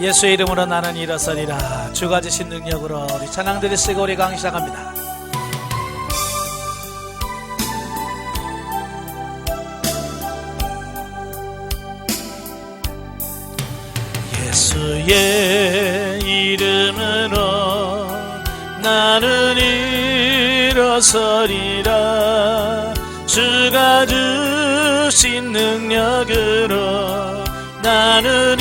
예수의 이름으로 나는 일어서리라. 주가 주신 능력으로 우리 찬양들이 쓰고 우리 강의 시작합니다. 예수의 이름으로 나는 일어서리라. 주가 주신 능력으로 나는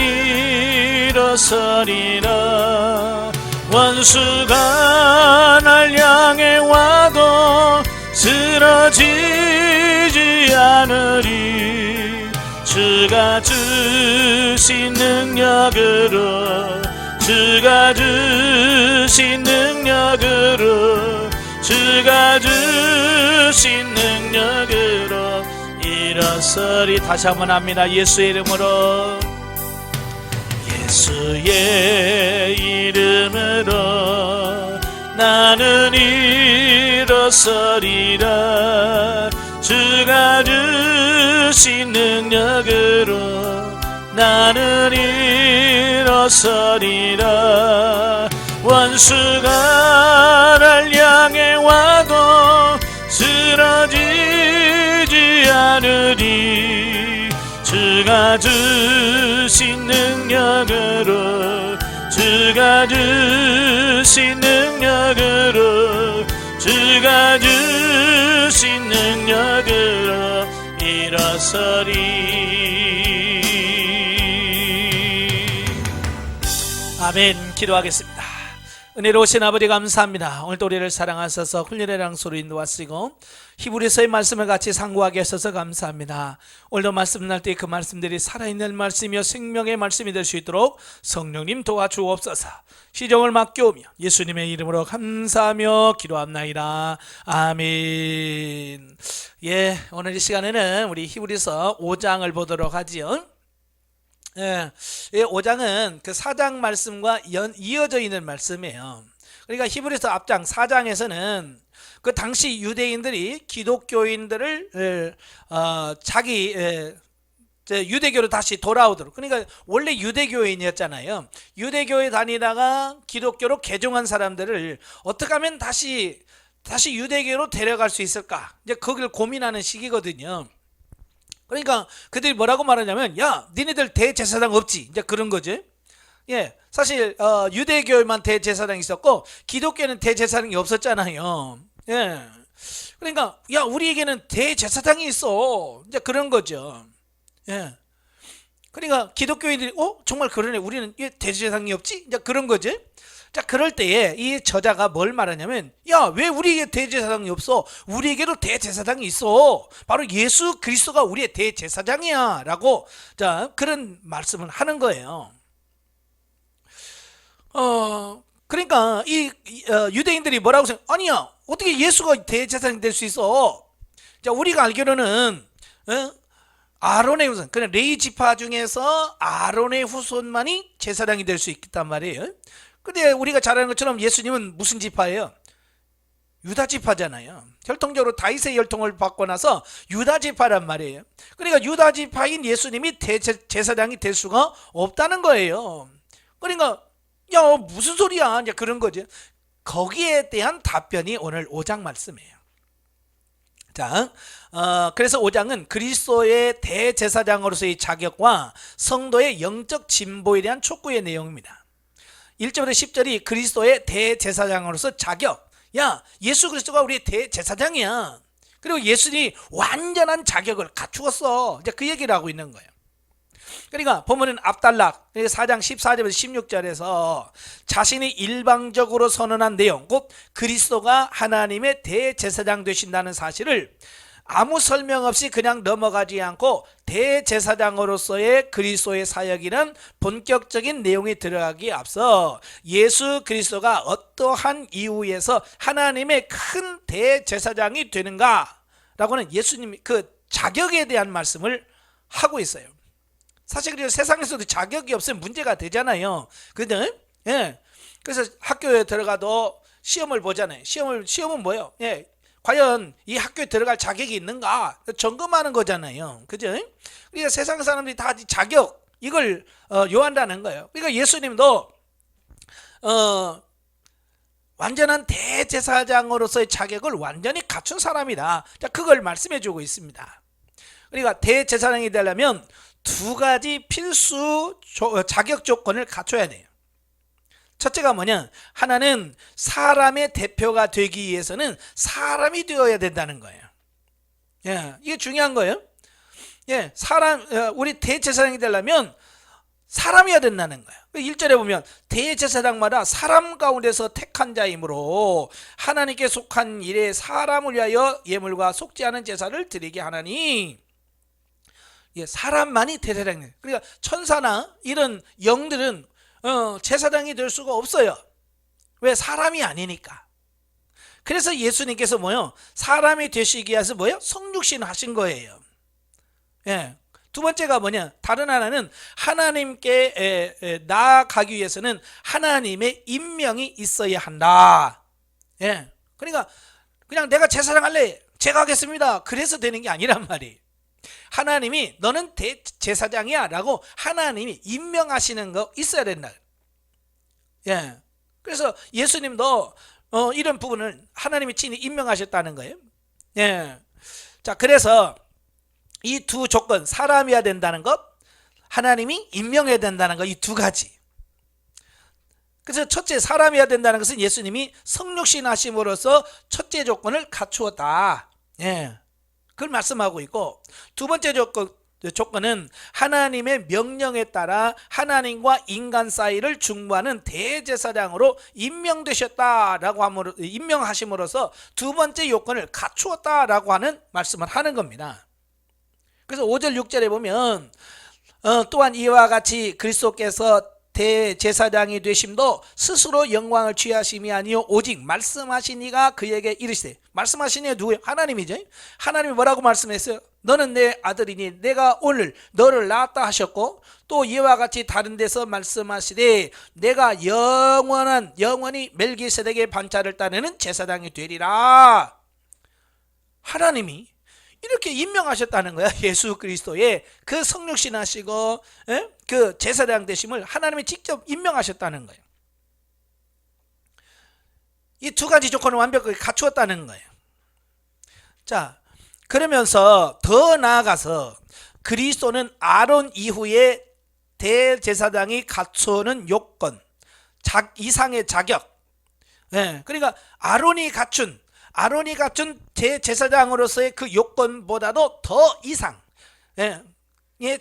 일어서리라. 원수가 날 향해 와도 쓰러지지 않으리. 주가 주신 능력으로, 주가 주신 능력으로, 주가 주신 능력으로 일어서리. 다시 한번 합니다. 예수의 이름으로, 예수의 이름으로 나는 일어서리라. 주가 주신 능력으로 나는 일어서리라. 원수가 날 향해 와도 쓰러지지 않으리. 주가 주신 능력으로, 주가 주신 능력으로, 주가 주신 능력으로 일어서리. 아멘. 기도하겠습니다. 은혜로우신 아버지 감사합니다. 오늘도 우리를 사랑하셔서 훈련의 장소로 인도하시고 히브리서의 말씀을 같이 상고하게 하셔서 감사합니다. 오늘도 말씀 날 때 그 말씀들이 살아있는 말씀이며 생명의 말씀이 될 수 있도록 성령님 도와주옵소서. 시정을 맡겨오며 예수님의 이름으로 감사하며 기도합나이다. 아멘. 오늘 이 시간에는 우리 히브리서 5장을 보도록 하지요. 5장은 그 4장 말씀과 이어져 있는 말씀이에요. 그러니까 히브리서 앞장 4장에서는 그 당시 유대인들이 기독교인들을 자기 유대교로 다시 돌아오도록, 그러니까 원래 유대교인이었잖아요. 유대교에 다니다가 기독교로 개종한 사람들을 어떻게 하면 다시 유대교로 데려갈 수 있을까, 이제 거기를 고민하는 시기거든요. 그러니까 그들이 뭐라고 말하냐면, 야, 니네들 대제사장 없지? 이제 그런 거지. 사실 유대교에만 대제사장이 있었고 기독교는 대제사장이 없었잖아요. 그러니까 야, 우리에게는 대제사장이 있어. 이제 그런 거죠. 그러니까 기독교인들이 정말 그러네, 우리는 대제사장이 없지? 이제 그런 거지. 자, 그럴 때에 이 저자가 뭘 말하냐면, 야, 왜 우리에게 대제사장이 없어? 우리에게도 대제사장이 있어. 바로 예수 그리스도가 우리의 대제사장이야 라고, 자, 그런 말씀을 하는 거예요. 그러니까 이 유대인들이 뭐라고 생각? 아니야, 어떻게 예수가 대제사장이 될 수 있어? 자, 우리가 알기로는 아론의 후손, 그냥 레위 지파 중에서 아론의 후손만이 제사장이 될 수 있단 말이에요. 근데 우리가 잘 아는 것처럼 예수님은 무슨 지파예요? 유다 지파잖아요. 혈통적으로 다윗의 혈통을 받고 나서 유다 지파란 말이에요. 그러니까 유다 지파인 예수님이 제사장이 될 수가 없다는 거예요. 그러니까 야, 무슨 소리야, 이제 그런 거죠. 거기에 대한 답변이 오늘 5장 말씀이에요. 자, 그래서 5장은 그리스도의 대제사장으로서의 자격과 성도의 영적 진보에 대한 촉구의 내용입니다. 1절부터 10절이 그리스도의 대제사장으로서 자격. 야, 예수 그리스도가 우리의 대제사장이야. 그리고 예수님이 완전한 자격을 갖추었어. 이제 그 얘기를 하고 있는 거예요. 그러니까 보면은 압달락 4장 14절에서 16절에서 자신이 일방적으로 선언한 내용, 곧 그리스도가 하나님의 대제사장 되신다는 사실을 아무 설명 없이 그냥 넘어가지 않고 대제사장으로서의 그리스도의 사역이란 본격적인 내용이 들어가기에 앞서 예수 그리스도가 어떠한 이유에서 하나님의 큰 대제사장이 되는가라고는 예수님이 그 자격에 대한 말씀을 하고 있어요. 사실 그래서 세상에서도 자격이 없으면 문제가 되잖아요. 그죠? 그래서 학교에 들어가도 시험을 보잖아요. 시험은 뭐예요? 과연 이 학교에 들어갈 자격이 있는가 점검하는 거잖아요. 그죠? 그러니까 세상 사람들이 다 자격, 이걸 요한다는 거예요. 그러니까 예수님도 완전한 대제사장으로서의 자격을 완전히 갖춘 사람이다. 자, 그걸 말씀해 주고 있습니다. 그러니까 대제사장이 되려면 두 가지 필수 자격 조건을 갖춰야 돼요. 첫째가 뭐냐? 하나는 사람의 대표가 되기 위해서는 사람이 되어야 된다는 거예요. 예, 이게 중요한 거예요. 예, 우리 대제사장이 되려면 사람이어야 된다는 거예요. 1절에 보면 대제사장마다 사람 가운데서 택한 자이므로 하나님께 속한 일에 사람을 위하여 예물과 속지 않은 제사를 드리게 하나니, 예, 사람만이 대제사장이에요. 그러니까 천사나 이런 영들은 제사장이 될 수가 없어요. 왜? 사람이 아니니까. 그래서 예수님께서 뭐요? 사람이 되시기 위해서 뭐요? 성육신 하신 거예요. 예. 두 번째가 뭐냐? 다른 하나는 하나님께 나아가기 위해서는 하나님의 임명이 있어야 한다. 예. 그러니까 그냥 내가 제사장 할래, 제가 하겠습니다, 그래서 되는 게 아니란 말이에요. 하나님이 너는 제사장이야 라고 하나님이 임명하시는 거 있어야 된다. 예. 그래서 예수님도 이런 부분을 하나님이 친히 임명하셨다는 거예요. 예. 자, 그래서 이 두 조건, 사람이어야 된다는 것, 하나님이 임명해야 된다는 것, 이 두 가지. 그래서 첫째, 사람이어야 된다는 것은 예수님이 성육신 하심으로써 첫째 조건을 갖추었다. 예. 그걸 말씀하고 있고, 두 번째 조건은 하나님의 명령에 따라 하나님과 인간 사이를 중보하는 대제사장으로 임명되셨다라고 임명하심으로써 두 번째 요건을 갖추었다라고 하는 말씀을 하는 겁니다. 그래서 5절 6절에 보면 또한 이와 같이 그리스도께서 대제사장이 되심도 스스로 영광을 취하심이 아니요 오직 말씀하신 이가 그에게 이르시되, 말씀하신 이가 누구예요? 하나님이죠. 하나님이 뭐라고 말씀했어요? 너는 내 아들이니 내가 오늘 너를 낳았다 하셨고, 또 이와 같이 다른 데서 말씀하시되 내가 영원히 멜기세덱의 반차를 따르는 제사장이 되리라. 하나님이 이렇게 임명하셨다는 거야. 예수 그리스도의 그 성육신 하시고 그 제사장 되심을 하나님이 직접 임명하셨다는 거예요. 이 두 가지 조건을 완벽하게 갖추었다는 거예요. 자, 그러면서 더 나아가서 그리스도는 아론 이후에 대제사장이 갖추는 요건, 이상의 자격, 그러니까 아론이 갖춘 대제사장으로서의 그 요건보다도 더 이상의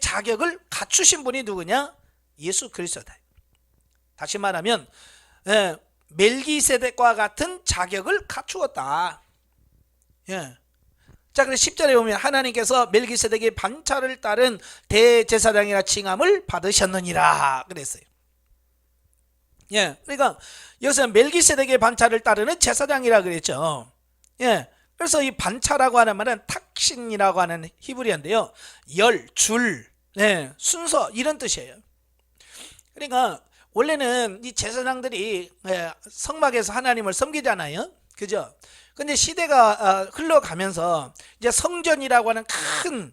자격을 갖추신 분이 누구냐? 예수 그리스도다. 다시 말하면 멜기세덱과 같은 자격을 갖추었다. 자, 그래서 10절에 보면 하나님께서 멜기세덱의 반차를 따른 대제사장이라 칭함을 받으셨느니라 그랬어요. 그러니까 여기서 멜기세덱의 반차를 따르는 제사장이라 그랬죠. 그래서 이 반차라고 하는 말은 탁신이라고 하는 히브리어인데요, 줄, 순서, 이런 뜻이에요. 그러니까 원래는 이 제사장들이 성막에서 하나님을 섬기잖아요, 그죠? 근데 시대가 흘러가면서 이제 성전이라고 하는 큰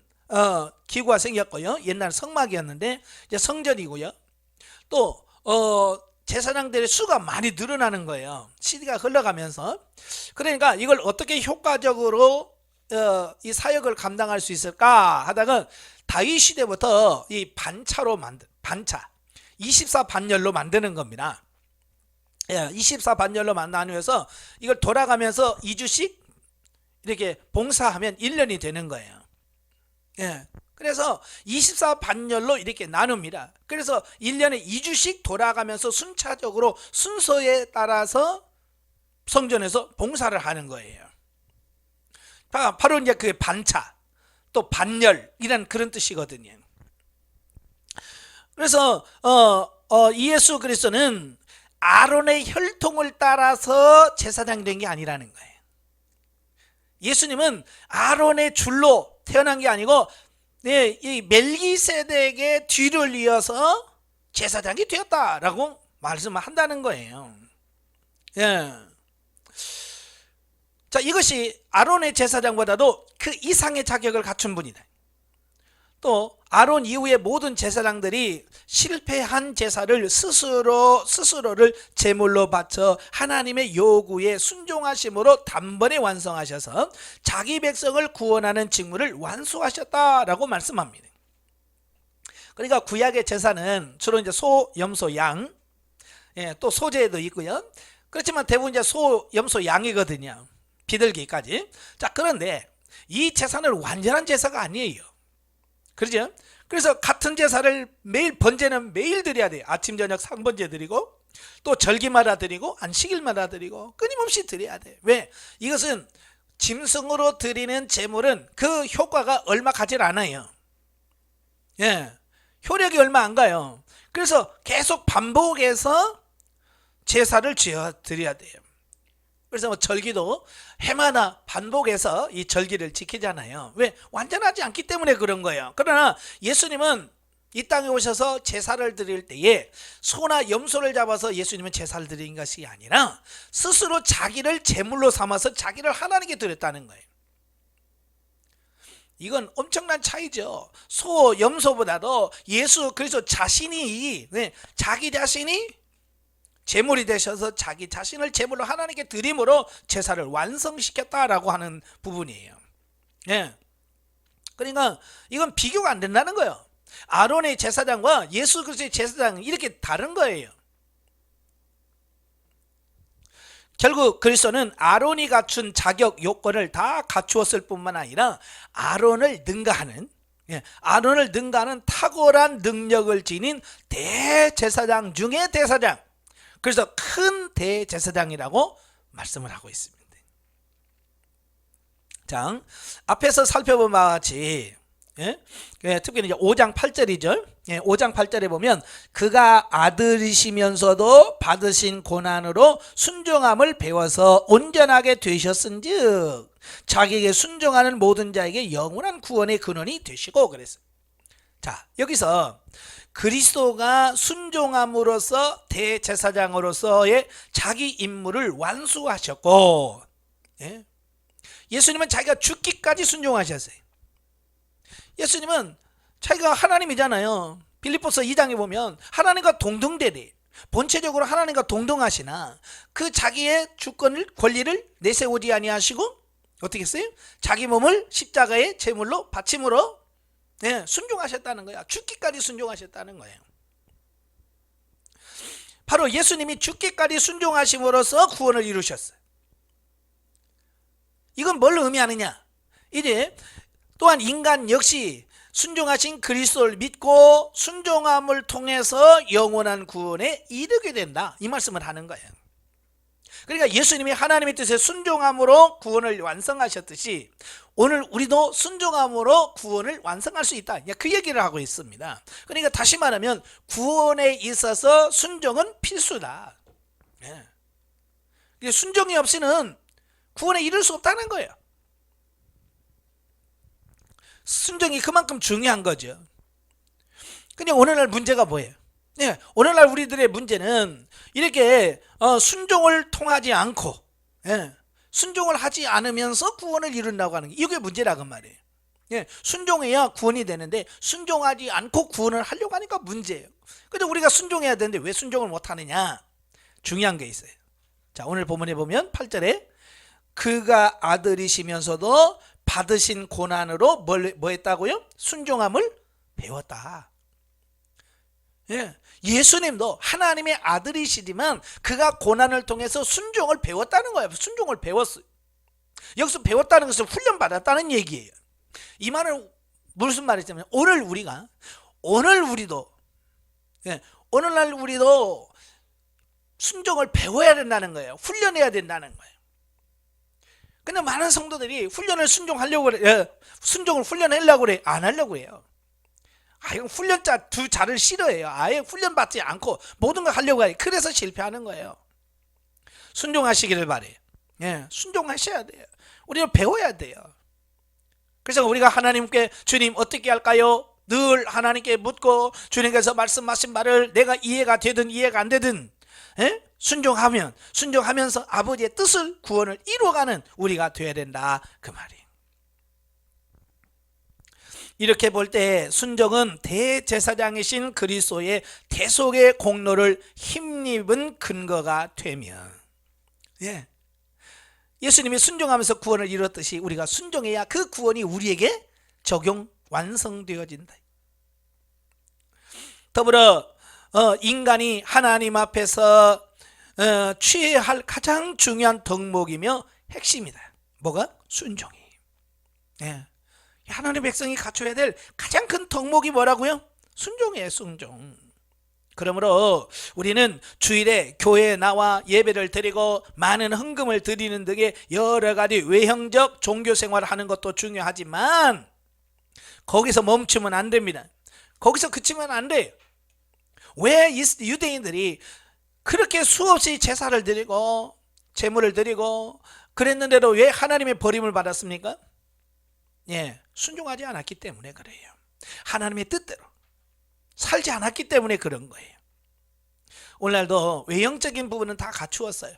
기구가 생겼고요. 옛날 성막이었는데 이제 성전이고요. 또 제사장들의 수가 많이 늘어나는 거예요, 시대가 흘러가면서. 그러니까 이걸 어떻게 효과적으로 이 사역을 감당할 수 있을까 하다가 다윗 시대부터 이 반차 24반열로 만드는 겁니다. 24반열로 나누어서 이걸 돌아가면서 2주씩 이렇게 봉사하면 1년이 되는 거예요. 그래서 24반열로 이렇게 나눕니다. 그래서 1년에 2주씩 돌아가면서 순차적으로 순서에 따라서 성전에서 봉사를 하는 거예요. 바로 이제 그 반차, 또 반열, 이런 그런 뜻이거든요. 그래서 예수 그리스도는 아론의 혈통을 따라서 제사장이 된 게 아니라는 거예요. 예수님은 아론의 줄로 태어난 게 아니고 이 멜기세덱의 뒤를 이어서 제사장이 되었다라고 말씀을 한다는 거예요. 자, 이것이 아론의 제사장보다도 그 이상의 자격을 갖춘 분이다. 또 아론 이후의 모든 제사장들이 실패한 제사를 스스로를 제물로 바쳐 하나님의 요구에 순종하심으로 단번에 완성하셔서 자기 백성을 구원하는 직무를 완수하셨다라고 말씀합니다. 그러니까 구약의 제사는 주로 이제 소, 염소, 양, 또 소제도 있고요. 그렇지만 대부분 이제 소, 염소, 양이거든요. 비둘기까지. 자, 그런데 이 제사는 완전한 제사가 아니에요. 그렇죠? 그래서 같은 제사를 매일 번제는 매일 드려야 돼요. 아침 저녁 상번제 드리고 또 절기마다 드리고 안식일마다 드리고 끊임없이 드려야 돼요. 왜? 이것은 짐승으로 드리는 제물은 그 효과가 얼마 가질 않아요. 효력이 얼마 안 가요. 그래서 계속 반복해서 제사를 지어 드려야 돼요. 그래서 뭐 절기도 해마다 반복해서 이 절기를 지키잖아요. 왜? 완전하지 않기 때문에 그런 거예요. 그러나 예수님은 이 땅에 오셔서 제사를 드릴 때에 소나 염소를 잡아서 예수님은 제사를 드린 것이 아니라 스스로 자기를 제물로 삼아서 자기를 하나님께 드렸다는 거예요. 이건 엄청난 차이죠. 소, 염소보다도 예수 그리스도 자신이, 자기 자신이 제물이 되셔서 자기 자신을 제물로 하나님께 드림으로 제사를 완성시켰다라고 하는 부분이에요. 그러니까 이건 비교가 안 된다는 거예요. 아론의 제사장과 예수 그리스도의 제사장은 이렇게 다른 거예요. 결국 그리스도는 아론이 갖춘 자격 요건을 다 갖추었을 뿐만 아니라 아론을 능가하는 탁월한 능력을 지닌 대제사장 중의 대사장, 그래서 큰 대제사장이라고 말씀을 하고 있습니다. 자, 앞에서 살펴본 바와 같이 특히 이제 5장 8절이죠. 5장 8절에 보면 그가 아들이시면서도 받으신 고난으로 순종함을 배워서 온전하게 되셨은즉 자기에게 순종하는 모든 자에게 영원한 구원의 근원이 되시고 그랬어요. 자, 여기서 그리스도가 순종함으로써 대제사장으로서의 자기 임무를 완수하셨고, 예수님은 자기가 죽기까지 순종하셨어요. 예수님은 자기가 하나님이잖아요. 빌립보서 2장에 보면 하나님과 동등되리, 본체적으로 하나님과 동등하시나 그 자기의 주권을 권리를 내세우지 아니하시고 어떻게 했어요? 자기 몸을 십자가의 제물로 바침으로 순종하셨다는 거야. 죽기까지 순종하셨다는 거예요. 바로 예수님이 죽기까지 순종하심으로써 구원을 이루셨어요. 이건 뭘 의미하느냐? 이제 또한 인간 역시 순종하신 그리스도를 믿고 순종함을 통해서 영원한 구원에 이르게 된다, 이 말씀을 하는 거예요. 그러니까 예수님이 하나님의 뜻에 순종함으로 구원을 완성하셨듯이 오늘 우리도 순종함으로 구원을 완성할 수 있다, 그 얘기를 하고 있습니다. 그러니까 다시 말하면 구원에 있어서 순종은 필수다. 순종이 없이는 구원에 이를 수 없다는 거예요. 순종이 그만큼 중요한 거죠. 근데 오늘날 문제가 뭐예요? 오늘날 우리들의 문제는 이렇게 순종을 통하지 않고 순종을 하지 않으면서 구원을 이룬다고 하는 게, 이게 문제라고 말이에요. 순종해야 구원이 되는데 순종하지 않고 구원을 하려고 하니까 문제예요. 근데 우리가 순종해야 되는데 왜 순종을 못하느냐? 중요한 게 있어요. 자, 오늘 본문에 보면 8절에 그가 아들이시면서도 받으신 고난으로 뭐 했다고요? 순종함을 배웠다. 예수님도 하나님의 아들이시지만 그가 고난을 통해서 순종을 배웠다는 거예요. 순종을 배웠어요. 여기서 배웠다는 것은 훈련받았다는 얘기예요. 이 말은 무슨 말이냐면 오늘날 우리도 순종을 배워야 된다는 거예요. 훈련해야 된다는 거예요. 근데 많은 성도들이 순종을 훈련하려고 그래. 안 하려고 해요. 이건 훈련자 두 자를 싫어해요. 아예 훈련받지 않고 모든 걸 하려고 해요. 그래서 실패하는 거예요. 순종하시기를 바래요. 순종하셔야 돼요. 우리는 배워야 돼요. 그래서 우리가 하나님께 주님 어떻게 할까요? 늘 하나님께 묻고 주님께서 말씀하신 말을 내가 이해가 되든 이해가 안 되든 순종하면서 아버지의 뜻을, 구원을 이루어가는 우리가 되어야 된다, 그 말이에요. 이렇게 볼 때 순종은 대제사장이신 그리스도의 대속의 공로를 힘입은 근거가 되며, 예, 예수님이 순종하면서 구원을 이뤘듯이 우리가 순종해야 그 구원이 우리에게 적용 완성되어진다. 더불어 인간이 하나님 앞에서 취해야 할 가장 중요한 덕목이며 핵심이다. 뭐가? 순종이. 예. 하나님의 백성이 갖춰야 될 가장 큰 덕목이 뭐라고요? 순종이에요. 순종. 그러므로 우리는 주일에 교회에 나와 예배를 드리고 많은 헌금을 드리는 등의 여러 가지 외형적 종교생활을 하는 것도 중요하지만 거기서 멈추면 안 됩니다. 거기서 그치면 안 돼요. 왜 유대인들이 그렇게 수없이 제사를 드리고 제물을 드리고 그랬는데도 왜 하나님의 버림을 받았습니까? 예, 순종하지 않았기 때문에 그래요. 하나님의 뜻대로 살지 않았기 때문에 그런 거예요. 오늘날도 외형적인 부분은 다 갖추었어요.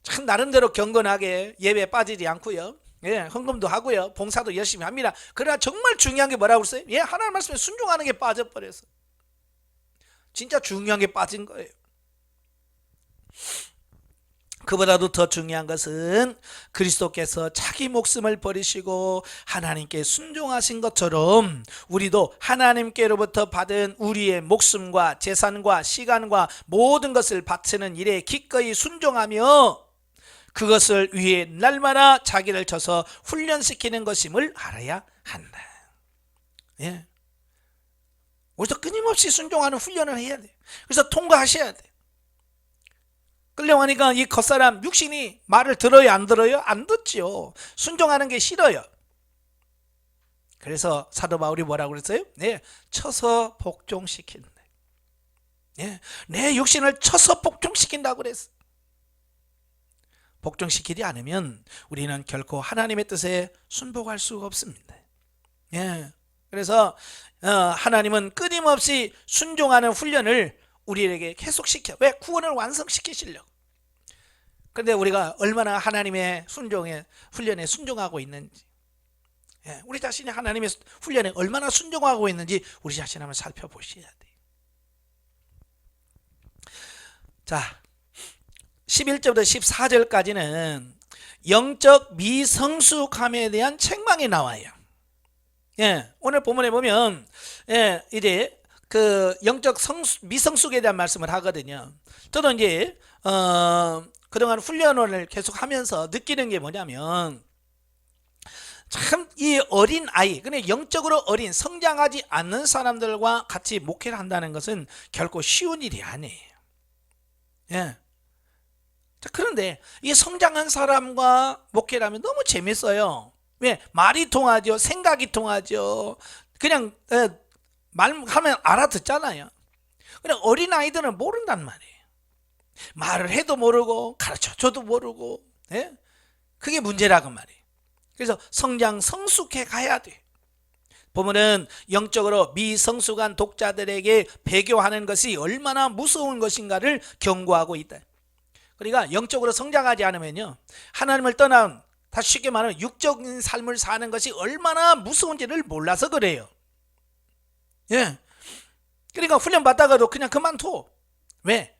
참 나름대로 경건하게 예배에 빠지지 않고요, 예, 헌금도 하고요, 봉사도 열심히 합니다. 그러나 정말 중요한 게 뭐라고 그랬어요? 예, 하나님 말씀에 순종하는 게 빠져버려서 진짜 중요한 게 빠진 거예요. 그보다도 더 중요한 것은 그리스도께서 자기 목숨을 버리시고 하나님께 순종하신 것처럼 우리도 하나님께로부터 받은 우리의 목숨과 재산과 시간과 모든 것을 바치는 일에 기꺼이 순종하며 그것을 위해 날마다 자기를 쳐서 훈련시키는 것임을 알아야 한다. 예. 우리도 끊임없이 순종하는 훈련을 해야 돼. 그래서 통과하셔야 돼. 끌려가니까 이 겉사람 육신이 말을 들어요, 안 들어요? 안 듣지요. 순종하는 게 싫어요. 그래서 사도 바울이 뭐라고 그랬어요? 네, 쳐서 복종시킨다. 네, 내 육신을 쳐서 복종시킨다고 그랬어. 복종시키지 않으면 우리는 결코 하나님의 뜻에 순복할 수가 없습니다. 예, 그래서 하나님은 끊임없이 순종하는 훈련을 우리에게 계속시켜. 왜? 구원을 완성시키시려고. 그런데 우리가 얼마나 하나님의 순종의 훈련에 순종하고 있는지, 예, 우리 자신이 하나님의 훈련에 얼마나 순종하고 있는지 우리 자신 한번 살펴보셔야 돼요. 자, 11절부터 14절까지는 영적 미성숙함에 대한 책망이 나와요. 예, 오늘 본문에 보면, 예, 이제 그 영적 미성숙에 대한 말씀을 하거든요. 저도 이제 그동안 훈련을 계속 하면서 느끼는 게 뭐냐면, 참 이 어린 아이, 그냥 영적으로 어린 성장하지 않는 사람들과 같이 목회를 한다는 것은 결코 쉬운 일이 아니에요. 예. 자, 그런데 이 성장한 사람과 목회를 하면 너무 재밌어요. 왜? 말이 통하죠. 생각이 통하죠. 그냥 말하면 알아듣잖아요. 그냥 어린아이들은 모른단 말이에요. 말을 해도 모르고 가르쳐줘도 모르고, 예? 그게 문제라고 말이에요. 그래서 성숙해 가야 돼. 보면은 영적으로 미성숙한 독자들에게 배교하는 것이 얼마나 무서운 것인가를 경고하고 있다. 그러니까 영적으로 성장하지 않으면요, 하나님을 떠난, 다시 쉽게 말하면 육적인 삶을 사는 것이 얼마나 무서운지를 몰라서 그래요. 예. 그러니까 훈련 받다가도 그냥 그만둬. 왜?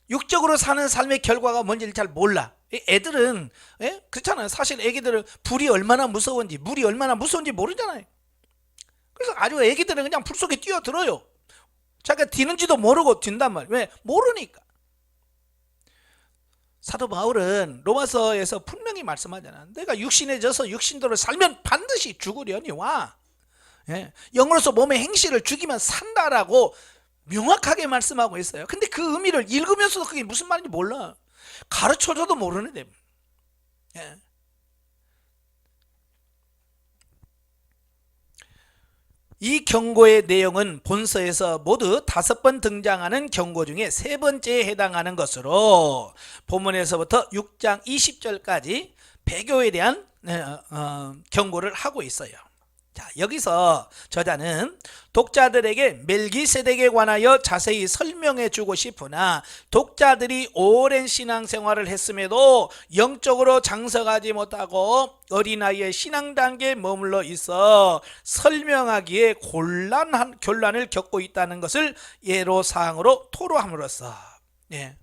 육적으로 사는 삶의 결과가 뭔지를 잘 몰라. 애들은, 예? 그렇잖아요. 사실 애기들은 불이 얼마나 무서운지, 물이 얼마나 무서운지 모르잖아요. 그래서 아주 애기들은 그냥 불 속에 뛰어들어요. 자기가 뛰는지도 모르고 뛴단 말이에요. 왜? 모르니까. 사도 바울은 로마서에서 분명히 말씀하잖아. 내가 육신에 져서 육신대로 살면 반드시 죽으려니와, 예, 영으로서 몸의 행실을 죽이면 산다라고 명확하게 말씀하고 있어요. 근데 그 의미를 읽으면서도 그게 무슨 말인지 몰라. 가르쳐줘도 모르는데. 예. 이 경고의 내용은 본서에서 모두 5번 등장하는 경고 중에 3번째에 해당하는 것으로 본문에서부터 6장 20절까지 배교에 대한 경고를 하고 있어요. 자, 여기서 저자는 독자들에게 멜기세덱에 관하여 자세히 설명해 주고 싶으나 독자들이 오랜 신앙생활을 했음에도 영적으로 장성하지 못하고 어린아이의 신앙 단계에 머물러 있어 설명하기에 곤란을 겪고 있다는 것을 예로사항으로 토로함으로써, 예.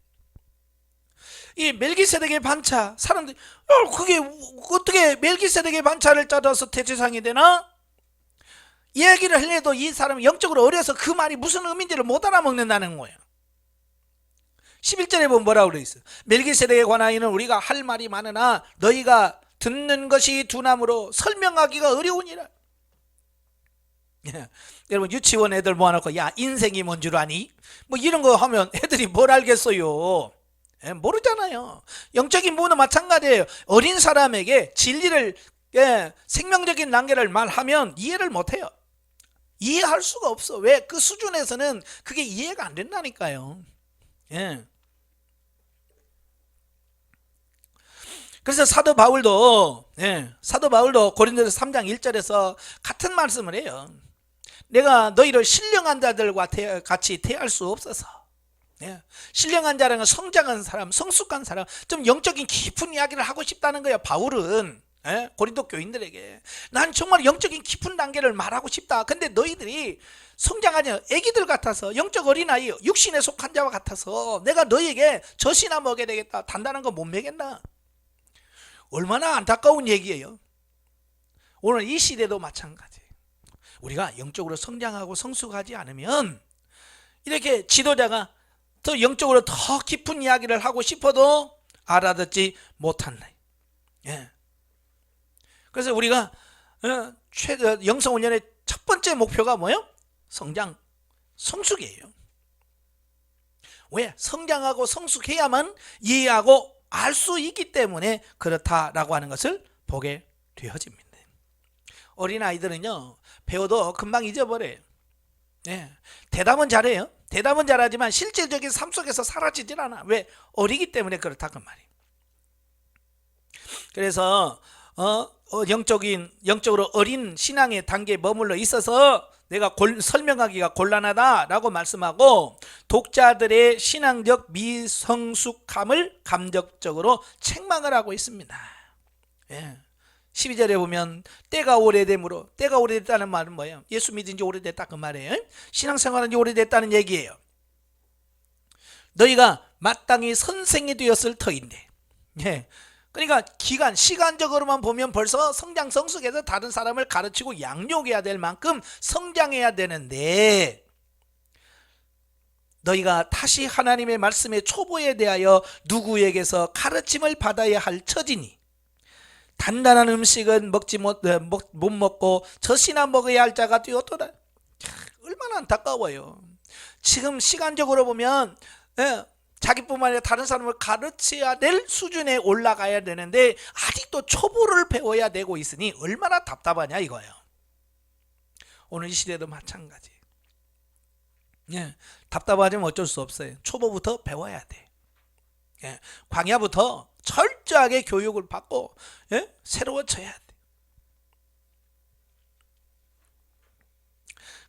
이 멜기세덱의 반차, 사람들이 그게 어떻게 멜기세덱의 반차를 따라서 대제사장이 되나? 이야기를 하려도 이 사람이 영적으로 어려서 그 말이 무슨 의미인지를 못 알아먹는다는 거예요. 11절에 보면 뭐라고 그래 있어요? 멜기세덱에 관하여는 우리가 할 말이 많으나 너희가 듣는 것이 둔함으로 설명하기가 어려우니라. 예. 여러분 유치원 애들 모아놓고 야 인생이 뭔 줄 아니? 뭐 이런 거 하면 애들이 뭘 알겠어요? 예, 모르잖아요. 영적인 부분도 마찬가지예요. 어린 사람에게 진리를, 예, 생명적인 단계를 말하면 이해를 못해요. 이해할 수가 없어. 왜? 그 수준에서는 그게 이해가 안 된다니까요. 예. 그래서 사도 바울도 고린도서 3장 1절에서 같은 말씀을 해요. 내가 너희를 신령한 자들과 같이 대할 수 없어서. 예. 신령한 자라는 건 성장한 사람, 성숙한 사람, 좀 영적인 깊은 이야기를 하고 싶다는 거예요. 바울은, 예? 고린도 교인들에게 난 정말 영적인 깊은 단계를 말하고 싶다. 근데 너희들이 성장하지 애기들 같아서, 영적 어린아이, 육신에 속한 자와 같아서 내가 너희에게 젖이나 먹여야 되겠다, 단단한 거 못 먹였나? 얼마나 안타까운 얘기예요. 오늘 이 시대도 마찬가지예요. 우리가 영적으로 성장하고 성숙하지 않으면 이렇게 지도자가 더 영적으로 더 깊은 이야기를 하고 싶어도 알아듣지 못한다. 예. 그래서 우리가 영성훈련의 첫 번째 목표가 뭐예요? 성장, 성숙이에요. 왜? 성장하고 성숙해야만 이해하고 알 수 있기 때문에 그렇다라고 하는 것을 보게 되어집니다. 어린아이들은요, 배워도 금방 잊어버려요. 네. 대답은 잘해요. 대답은 잘하지만 실질적인 삶 속에서 사라지질 않아. 왜? 어리기 때문에 그렇다 그 말이에요. 그래서 영적으로 어린 신앙의 단계에 머물러 있어서 내가 설명하기가 곤란하다라고 말씀하고, 독자들의 신앙적 미성숙함을 감정적으로 책망을 하고 있습니다. 예. 12절에 보면 때가 오래됨으로, 때가 오래됐다는 말은 뭐예요? 예수 믿은 지 오래됐다 그 말이에요. 신앙생활한 지 오래됐다는 얘기예요. 너희가 마땅히 선생이 되었을 터인데, 예. 그러니까 시간적으로만 보면 벌써 성장 성숙해서 다른 사람을 가르치고 양육해야 될 만큼 성장해야 되는데, 너희가 다시 하나님의 말씀의 초보에 대하여 누구에게서 가르침을 받아야 할 처지니 단단한 음식은 못 먹고 젖이나 먹어야 할 자가 되었도다. 얼마나 안타까워요. 지금 시간적으로 보면 자기뿐만 아니라 다른 사람을 가르쳐야 될 수준에 올라가야 되는데 아직도 초보를 배워야 되고 있으니 얼마나 답답하냐 이거예요. 오늘 이 시대도 마찬가지. 예, 답답하지만 어쩔 수 없어요. 초보부터 배워야 돼. 예, 광야부터 철저하게 교육을 받고, 예, 새로워져야 돼.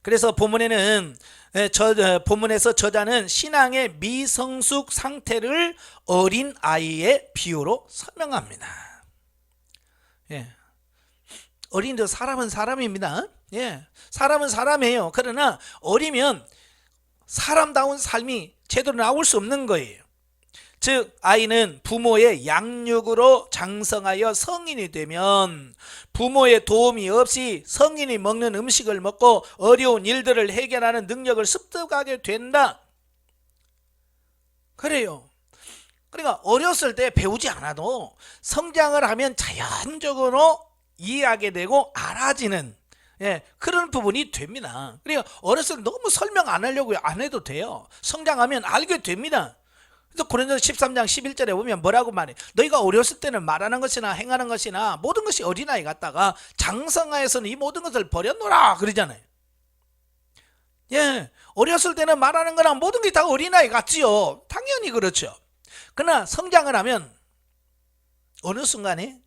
그래서 본문에서 저자는 신앙의 미성숙 상태를 어린 아이의 비유로 설명합니다. 예. 어린도 사람은 사람입니다. 예. 사람은 사람이에요. 그러나 어리면 사람다운 삶이 제대로 나올 수 없는 거예요. 즉 아이는 부모의 양육으로 장성하여 성인이 되면 부모의 도움이 없이 성인이 먹는 음식을 먹고 어려운 일들을 해결하는 능력을 습득하게 된다. 그래요. 그러니까 어렸을 때 배우지 않아도 성장을 하면 자연적으로 이해하게 되고 알아지는, 예, 그런 부분이 됩니다. 그러니까 어렸을 때 너무 설명 안 하려고 안 해도 돼요. 성장하면 알게 됩니다. 그래서 고린도서 13장 11절에 보면 뭐라고 말해? 너희가 어렸을 때는 말하는 것이나 행하는 것이나 모든 것이 어린아이 같다가 장성하여서는 이 모든 것을 버렸노라 그러잖아요. 예, 어렸을 때는 말하는 거랑 모든 게 다 어린아이 같지요. 당연히 그렇죠. 그러나 성장을 하면 어느 순간에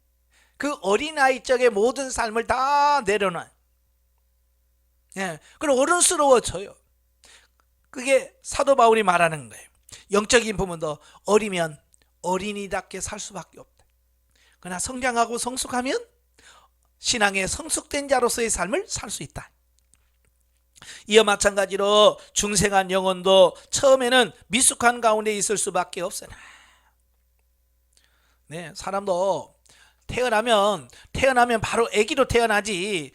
그 어린아이 쪽의 모든 삶을 다 내려놔요. 예, 그럼 어른스러워져요. 그게 사도 바울이 말하는 거예요. 영적인 부분도 어리면 어린이답게 살 수밖에 없다. 그러나 성장하고 성숙하면 신앙에 성숙된 자로서의 삶을 살 수 있다. 이와 마찬가지로 중생한 영혼도 처음에는 미숙한 가운데 있을 수밖에 없어요. 네, 사람도 태어나면 바로 아기로 태어나지,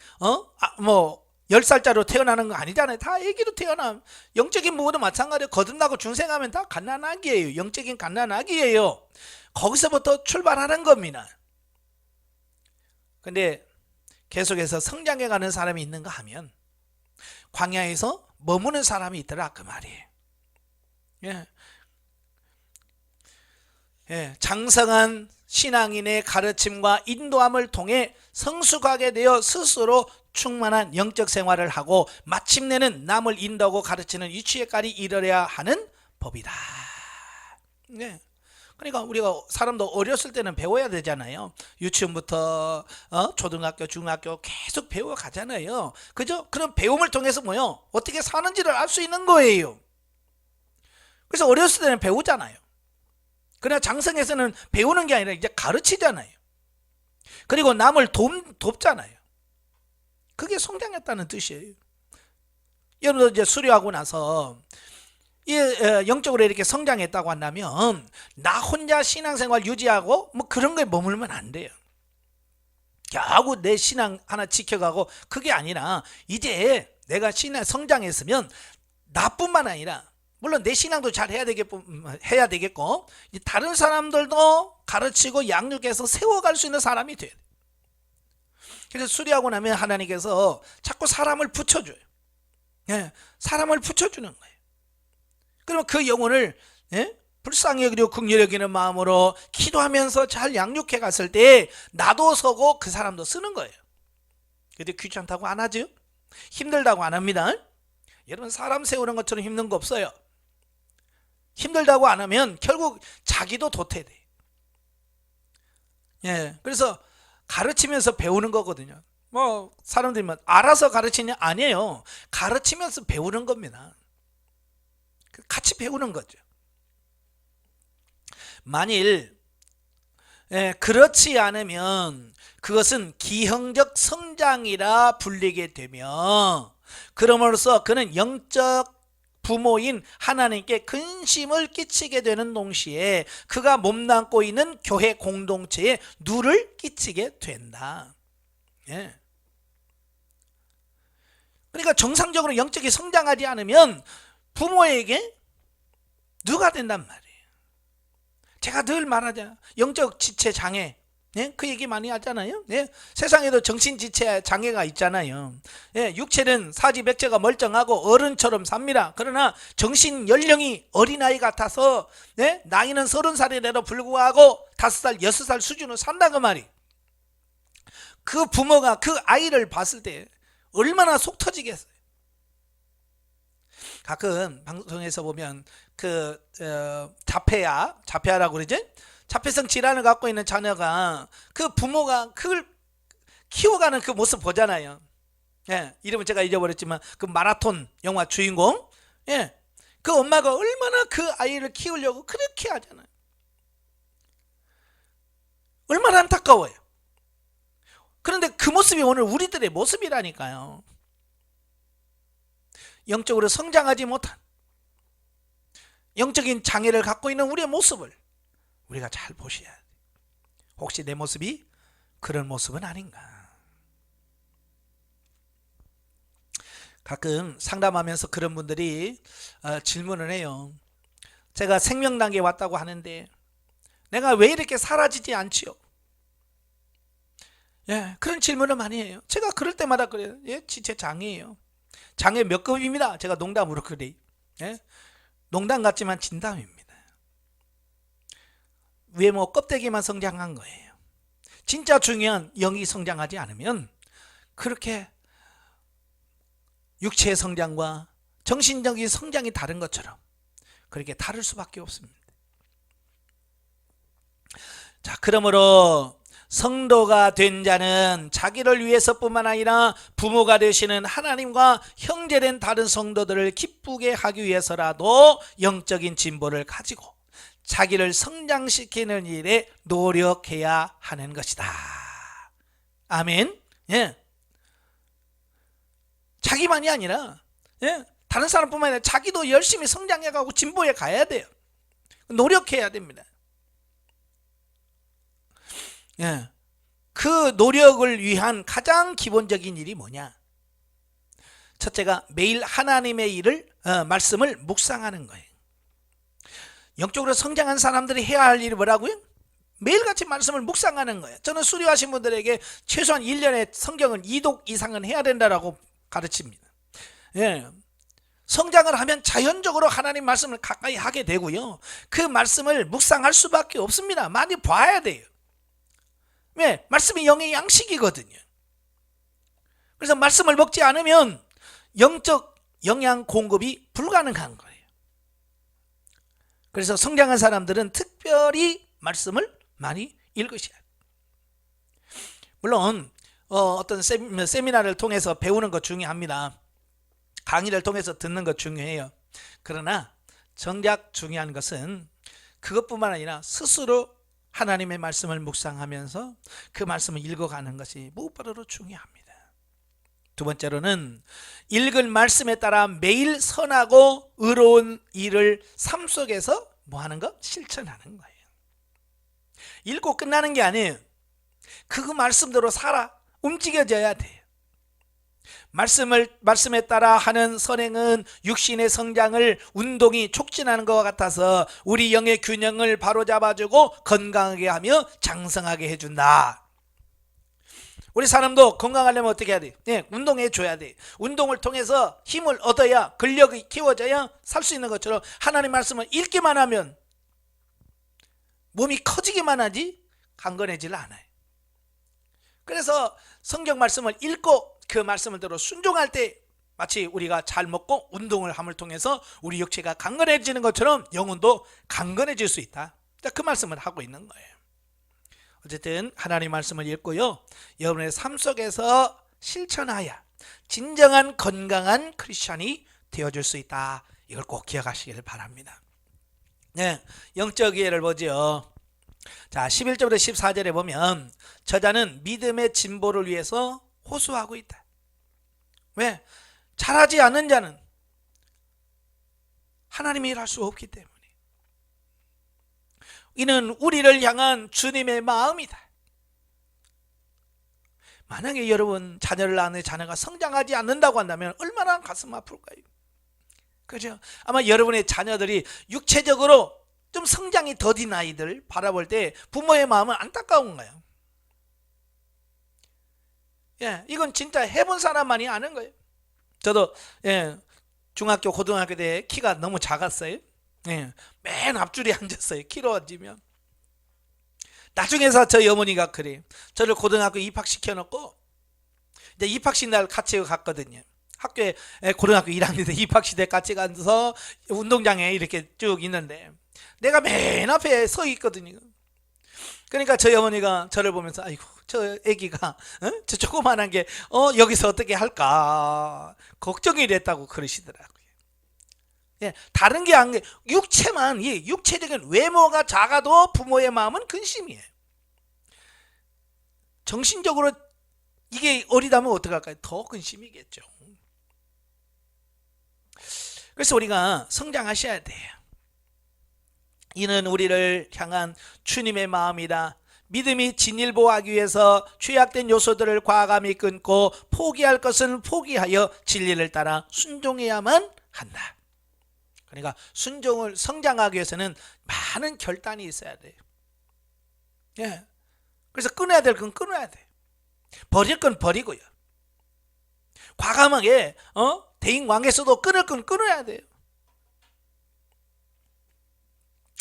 10살짜리로 태어나는 거 아니잖아요. 다 아기로 태어나. 영적인 부분도 마찬가지로 거듭나고 중생하면 다 갓난아기예요. 영적인 갓난아기예요. 거기서부터 출발하는 겁니다. 근데 계속해서 성장해가는 사람이 있는가 하면 광야에서 머무는 사람이 있더라, 그 말이에요. 예. 예, 장성한 신앙인의 가르침과 인도함을 통해 성숙하게 되어 스스로 충만한 영적 생활을 하고 마침내는 남을 인도하고 가르치는 위치에까지 이르러야 하는 법이다. 네. 그러니까 우리가 사람도 어렸을 때는 배워야 되잖아요. 유치원부터 초등학교, 중학교 계속 배워가잖아요. 그죠? 그런 배움을 통해서 뭐요? 어떻게 사는지를 알 수 있는 거예요. 그래서 어렸을 때는 배우잖아요. 그러나 장성에서는 배우는 게 아니라 이제 가르치잖아요. 그리고 남을 돕잖아요. 그게 성장했다는 뜻이에요. 여러분도 이제 수료하고 나서 영적으로 이렇게 성장했다고 한다면 나 혼자 신앙생활 유지하고 뭐 그런 거에 머물면 안 돼요. 겨우 내 신앙 하나 지켜가고 그게 아니라 이제 내가 신앙 성장했으면 나뿐만 아니라 물론 내 신앙도 잘 해야 되겠고 다른 사람들도 가르치고 양육해서 세워갈 수 있는 사람이 돼야 돼. 그래서 수리하고 나면 하나님께서 자꾸 사람을 붙여줘요. 예, 사람을 붙여주는 거예요. 그러면 그 영혼을 불쌍히 여기고 긍휼히 여기는 마음으로 기도하면서 잘 양육해 갔을 때 나도 서고 그 사람도 쓰는 거예요. 근데 귀찮다고 안 하죠? 힘들다고 안 합니다. 여러분 사람 세우는 것처럼 힘든 거 없어요. 힘들다고 안 하면 결국 자기도 도태돼. 예, 그래서 가르치면서 배우는 거거든요. 뭐 사람들이 알아서 가르치냐? 아니에요. 가르치면서 배우는 겁니다. 같이 배우는 거죠. 만일 그렇지 않으면 그것은 기형적 성장이라 불리게 되며 그럼으로써 그는 영적 부모인 하나님께 근심을 끼치게 되는 동시에 그가 몸담고 있는 교회 공동체에 누를 끼치게 된다. 예. 그러니까 정상적으로 영적이 성장하지 않으면 부모에게 누가 된단 말이에요. 제가 늘 말하잖아요. 영적 지체 장애. 예? 그 얘기 많이 하잖아요. 예? 세상에도 정신지체 장애가 있잖아요. 예? 육체는 사지백체가 멀쩡하고 어른처럼 삽니다. 그러나 정신 연령이 어린아이 같아서 예? 나이는 30살이라도 불구하고 5살, 6살 수준으로 산다 그 말이. 그 부모가 그 아이를 봤을 때 얼마나 속 터지겠어요. 가끔 방송에서 보면 자폐아라고 그러지? 자폐성 질환을 갖고 있는 자녀가 그 부모가 그걸 키워가는 그 모습 보잖아요. 예, 이름은 제가 잊어버렸지만 그 마라톤 영화 주인공, 예, 그 엄마가 얼마나 그 아이를 키우려고 그렇게 하잖아요. 얼마나 안타까워요. 그런데 그 모습이 오늘 우리들의 모습이라니까요. 영적으로 성장하지 못한 영적인 장애를 갖고 있는 우리의 모습을 우리가 잘 보셔야 돼요. 혹시 내 모습이 그런 모습은 아닌가. 가끔 상담하면서 그런 분들이 질문을 해요. 제가 생명 단계에 왔다고 하는데 내가 왜 이렇게 사라지지 않지요? 예, 그런 질문을 많이 해요. 제가 그럴 때마다 그래요. 예, 지체 장애예요. 장애 몇 급입니다. 제가 농담으로 그래요. 예? 농담 같지만 진담입니다. 외모 껍데기만 성장한 거예요. 진짜 중요한 영이 성장하지 않으면 그렇게 육체의 성장과 정신적인 성장이 다른 것처럼 그렇게 다를 수밖에 없습니다. 자, 그러므로 성도가 된 자는 자기를 위해서뿐만 아니라 부모가 되시는 하나님과 형제된 다른 성도들을 기쁘게 하기 위해서라도 영적인 진보를 가지고 자기를 성장시키는 일에 노력해야 하는 것이다. 아멘. 예. 자기만이 아니라 다른 사람뿐만 아니라 자기도 열심히 성장해가고 진보해 가야 돼요. 노력해야 됩니다. 그 노력을 위한 가장 기본적인 일이 뭐냐? 첫째가 매일 하나님의 일을 말씀을 묵상하는 거예요. 영적으로 성장한 사람들이 해야 할 일이 뭐라고요? 매일같이 말씀을 묵상하는 거예요. 저는 수료하신 분들에게 최소한 1년에 성경을 2독 이상은 해야 된다라고 가르칩니다. 성장을 하면 자연적으로 하나님 말씀을 가까이 하게 되고요. 그 말씀을 묵상할 수밖에 없습니다. 많이 봐야 돼요. 왜? 말씀이 영의 양식이거든요. 그래서 말씀을 먹지 않으면 영적 영양 공급이 불가능한 거예요. 그래서 성장한 사람들은 특별히 말씀을 많이 읽으셔야 돼요. 물론 어떤 세미나를 통해서 배우는 것 중요합니다. 강의를 통해서 듣는 것 중요해요. 그러나 정작 중요한 것은 그것뿐만 아니라 스스로 하나님의 말씀을 묵상하면서 그 말씀을 읽어가는 것이 무엇보다도 중요합니다. 두 번째로는 읽은 말씀에 따라 매일 선하고 의로운 일을 삶 속에서 뭐 하는 거? 실천하는 거예요. 읽고 끝나는 게 아니에요. 그 말씀대로 살아 움직여져야 돼요. 말씀에 따라 하는 선행은 육신의 성장을 운동이 촉진하는 것과 같아서 우리 영의 균형을 바로잡아주고 건강하게 하며 장성하게 해준다. 우리 사람도 건강하려면 어떻게 해야 돼? 운동해 줘야 돼. 운동을 통해서 힘을 얻어야 근력이 키워져야 살 수 있는 것처럼 하나님 말씀을 읽기만 하면 몸이 커지기만 하지 강건해지를 않아요. 그래서 성경 말씀을 읽고 그 말씀을대로 순종할 때 마치 우리가 잘 먹고 운동을 함을 통해서 우리 육체가 강건해지는 것처럼 영혼도 강건해질 수 있다. 그 말씀을 하고 있는 거예요. 어쨌든 하나님 말씀을 읽고요, 여러분의 삶 속에서 실천하여 진정한 건강한 크리스찬이 되어줄 수 있다. 이걸 꼭 기억하시길 바랍니다. 영적 이해를 보죠. 자, 11절부터 14절에 보면 저자는 믿음의 진보를 위해서 호소하고 있다. 왜? 잘하지 않는 자는 하나님이 일할 수 없기 때문에. 이는 우리를 향한 주님의 마음이다. 만약에 여러분 자녀를 낳는 자녀가 성장하지 않는다고 한다면 얼마나 가슴 아플까요? 그죠? 아마 여러분의 자녀들이 육체적으로 좀 성장이 더딘 아이들 바라볼 때 부모의 마음은 안타까운 거예요. 이건 진짜 해본 사람만이 아는 거예요. 저도 중학교 고등학교 때 키가 너무 작았어요. 맨 앞줄에 앉았어요. 키로 앉으면. 나중에서 저희 어머니가 그래요. 저를 고등학교 입학시켜 놓고 이제 입학식 날 같이 갔거든요. 학교에 고등학교 1학년 때 입학식 때 같이 가서 운동장에 이렇게 쭉 있는데 내가 맨 앞에 서 있거든요. 그러니까 저희 어머니가 저를 보면서 아이고 저 애기가 저 조그만한 게 여기서 어떻게 할까 걱정이 됐다고 그러시더라고요. 다른 게 아니라 육체만, 육체적인 외모가 작아도 부모의 마음은 근심이에요. 정신적으로 이게 어리다면 어떡할까요? 더 근심이겠죠. 그래서 우리가 성장하셔야 돼요. 이는 우리를 향한 주님의 마음이다. 믿음이 진일보하기 위해서 취약된 요소들을 과감히 끊고 포기할 것은 포기하여 진리를 따라 순종해야만 한다. 그러니까 성장하기 위해서는 많은 결단이 있어야 돼요. 그래서 끊어야 될 건 끊어야 돼요. 버릴 건 버리고요. 과감하게 대인관계에서도 끊을 건 끊어야 돼요.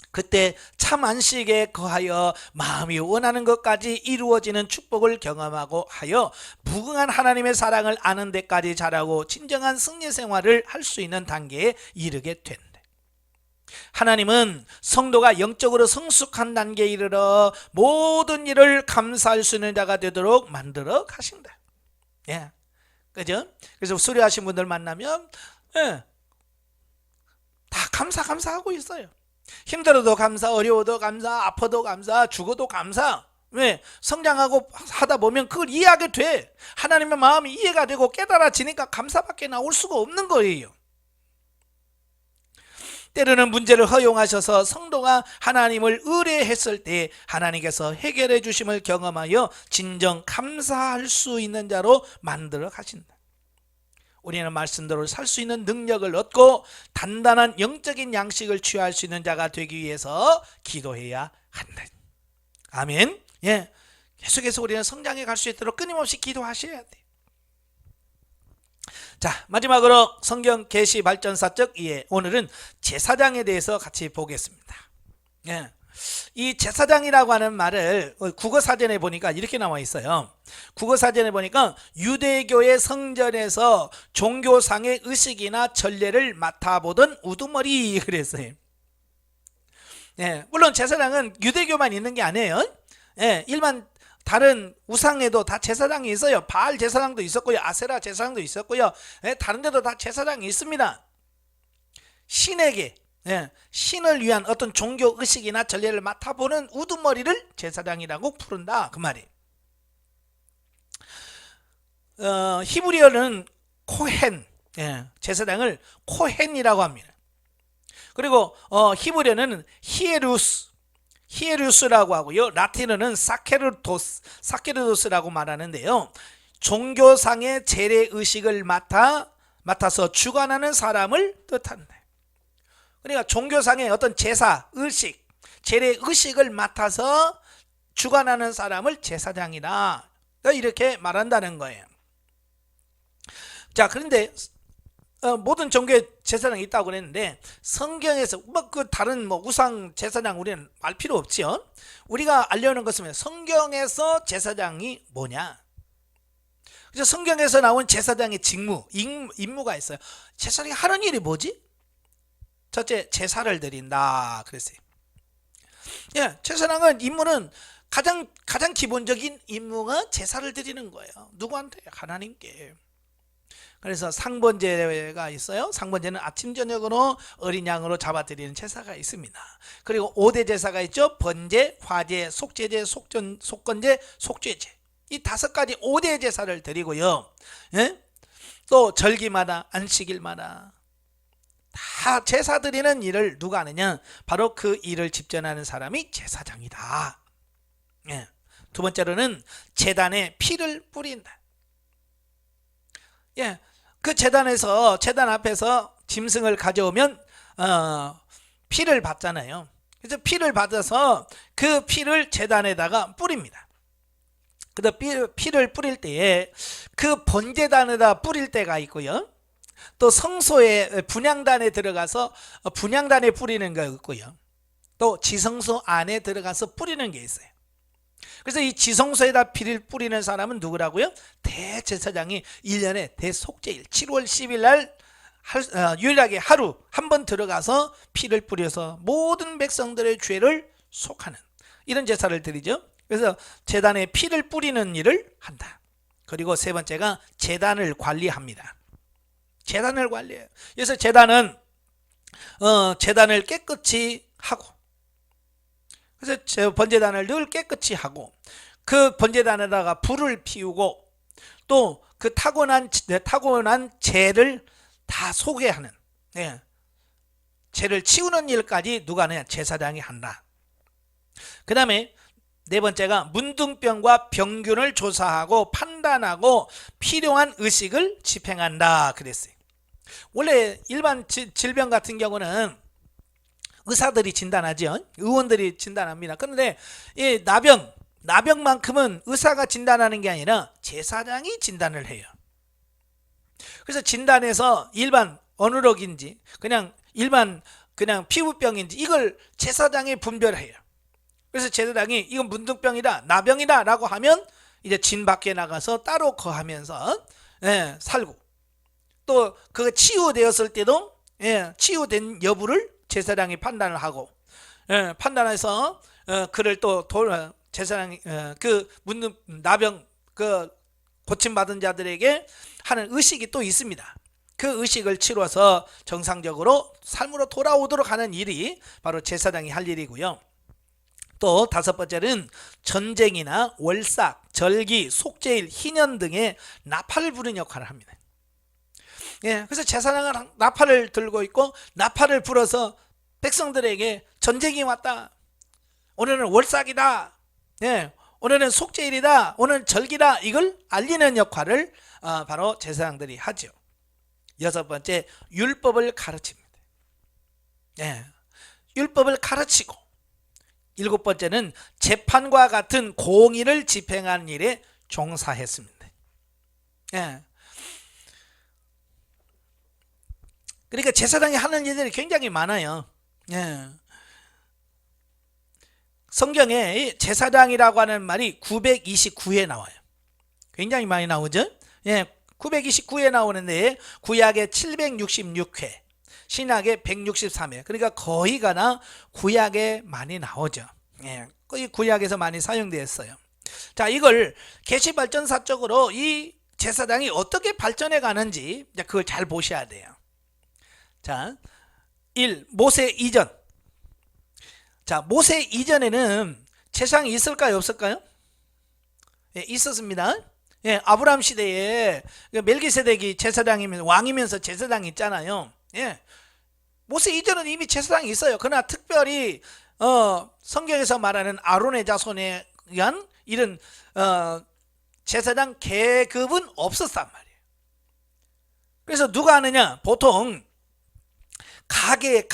그때 참 안식에 거하여 마음이 원하는 것까지 이루어지는 축복을 경험하고 하여 무궁한 하나님의 사랑을 아는 데까지 자라고 진정한 승리 생활을 할 수 있는 단계에 이르게 된다. 하나님은 성도가 영적으로 성숙한 단계에 이르러 모든 일을 감사할 수 있는 자가 되도록 만들어 가신다. 예, 그죠? 그래서 수료하신 분들 만나면 예, 다 감사하고 있어요. 힘들어도 감사, 어려워도 감사, 아파도 감사, 죽어도 감사. 왜? 성장하고 하다 보면 그걸 이해하게 돼. 하나님의 마음이 이해가 되고 깨달아지니까 감사밖에 나올 수가 없는 거예요. 때로는 문제를 허용하셔서 성도가 하나님을 의뢰했을 때 하나님께서 해결해 주심을 경험하여 진정 감사할 수 있는 자로 만들어 가신다. 우리는 말씀대로 살 수 있는 능력을 얻고 단단한 영적인 양식을 취할 수 있는 자가 되기 위해서 기도해야 한다. 아멘. 예, 계속해서 우리는 성장해 갈 수 있도록 끊임없이 기도하셔야 돼. 자, 마지막으로 성경 계시 발전사적 이해. 오늘은 제사장에 대해서 같이 보겠습니다. 예, 이 제사장이라고 하는 말을 국어사전에 보니까 이렇게 나와 있어요. 국어사전에 보니까 유대교의 성전에서 종교상의 의식이나 전례를 맡아보던 우두머리 그랬어요. 예, 물론 제사장은 유대교만 있는 게 아니에요. 예, 일반 다른 우상에도 다 제사장이 있어요. 바알 제사장도 있었고요, 아세라 제사장도 있었고요. 예, 다른 데도 다 제사장이 있습니다. 신에게, 예, 신을 위한 어떤 종교 의식이나 전례를 맡아보는 우두머리를 제사장이라고 부른다, 그 말이. 히브리어는 코헨, 예, 제사장을 코헨이라고 합니다. 그리고 히브리어는 히에루스라고 하고요, 라틴어는 사케르도스라고 말하는데요, 종교상의 제례 의식을 맡아서 주관하는 사람을 뜻한다. 그러니까 종교상의 어떤 제사 의식, 제례 의식을 맡아서 주관하는 사람을 제사장이다, 이렇게 말한다는 거예요. 자, 그런데 모든 종교에 제사장이 있다고 그랬는데 성경에서 그 다른 우상 제사장 우리는 알 필요 없지요. 우리가 알려는 것은 성경에서 제사장이 뭐냐. 그래서 성경에서 나온 제사장의 직무, 임무가 있어요. 제사장이 하는 일이 뭐지? 첫째, 제사를 드린다 그랬어요. 예, 제사장은 임무는 가장 기본적인 임무가 제사를 드리는 거예요. 누구한테? 하나님께. 그래서 상번제가 있어요. 상번제는 아침 저녁으로 어린 양으로 잡아드리는 제사가 있습니다. 그리고 5대 제사가 있죠. 번제, 화제, 속죄제, 속건제, 속죄제. 이 5가지 5대 제사를 드리고요. 예? 또 절기마다, 안식일마다 다 제사 드리는 일을 누가 하느냐? 바로 그 일을 집전하는 사람이 제사장이다. 예. 두 번째로는 제단에 피를 뿌린다. 예, 그 제단 앞에서 짐승을 가져오면 피를 받잖아요. 그래서 피를 받아서 그 피를 제단에다가 뿌립니다. 그래서 피를 뿌릴 때에 그 번제단에다 뿌릴 때가 있고요, 또 성소에 분향단에 들어가서 분향단에 뿌리는 거 있고요, 또 지성소 안에 들어가서 뿌리는 게 있어요. 그래서 이 지성소에다 피를 뿌리는 사람은 누구라고요? 대제사장이 1년에 대속죄일 7월 10일 날 유일하게 하루 한 번 들어가서 피를 뿌려서 모든 백성들의 죄를 속하는 이런 제사를 드리죠. 그래서 제단에 피를 뿌리는 일을 한다. 그리고 세 번째가 제단을 관리합니다. 제단을 관리해요. 그래서 제단은 제단을 깨끗이 하고, 그래서 번제단을 늘 깨끗이 하고 그 번제단에다가 불을 피우고 또 그 타고난 죄를 다 소개하는, 예, 죄를 치우는 일까지 누가 하느냐? 제사장이 한다. 그 다음에 네 번째가 문둥병과 병균을 조사하고 판단하고 필요한 의식을 집행한다 그랬어요. 원래 일반 질병 같은 경우는 의사들이 진단하죠. 의원들이 진단합니다. 그런데 이 나병만큼은 의사가 진단하는 게 아니라 제사장이 진단을 해요. 그래서 진단해서 일반 어느록인지 그냥 피부병인지 이걸 제사장이 분별해요. 그래서 제사장이 이건 문둥병이다, 나병이다 라고 하면 이제 진 밖에 나가서 따로 거하면서, 살고, 또 그 치유되었을 때도, 치유된 여부를 제사장이 판단을 하고, 판단해서 그를 또 제사장이 그 묻는 나병 그 고침받은 자들에게 하는 의식이 또 있습니다. 그 의식을 치러서 정상적으로 삶으로 돌아오도록 하는 일이 바로 제사장이 할 일이고요. 또 다섯 번째는 전쟁이나 월삭, 절기, 속죄일, 희년 등의 나팔을 부는 역할을 합니다. 그래서 제사장은 나팔을 들고 있고 나팔을 불어서 백성들에게 전쟁이 왔다, 오늘은 월삭이다, 오늘은 속죄일이다, 오늘은 절기다, 이걸 알리는 역할을 바로 제사장들이 하죠. 여섯 번째, 율법을 가르칩니다. 율법을 가르치고, 일곱 번째는 재판과 같은 공의를 집행하는 일에 종사했습니다. 그러니까 제사장이 하는 일들이 굉장히 많아요. 성경에 제사장이라고 하는 말이 929회 나와요. 굉장히 많이 나오죠. 929회 나오는데 구약에 766회, 신약에 163회. 그러니까 거의가 다 구약에 많이 나오죠. 거의 구약에서 많이 사용되었어요. 자, 이걸 계시발전사적으로 이 제사장이 어떻게 발전해 가는지 그걸 잘 보셔야 돼요. 자, 1. 모세 이전. 자, 모세 이전에는 제사장이 있을까요, 없을까요? 있었습니다. 아브라함 시대에 멜기세덱이 제사장이면서 왕이면서 제사장이 있잖아요. 모세 이전은 이미 제사장이 있어요. 그러나 특별히 성경에서 말하는 아론의 자손에 의한 이런 제사장 계급은 없었단 말이에요. 그래서 누가 하느냐? 보통 가게의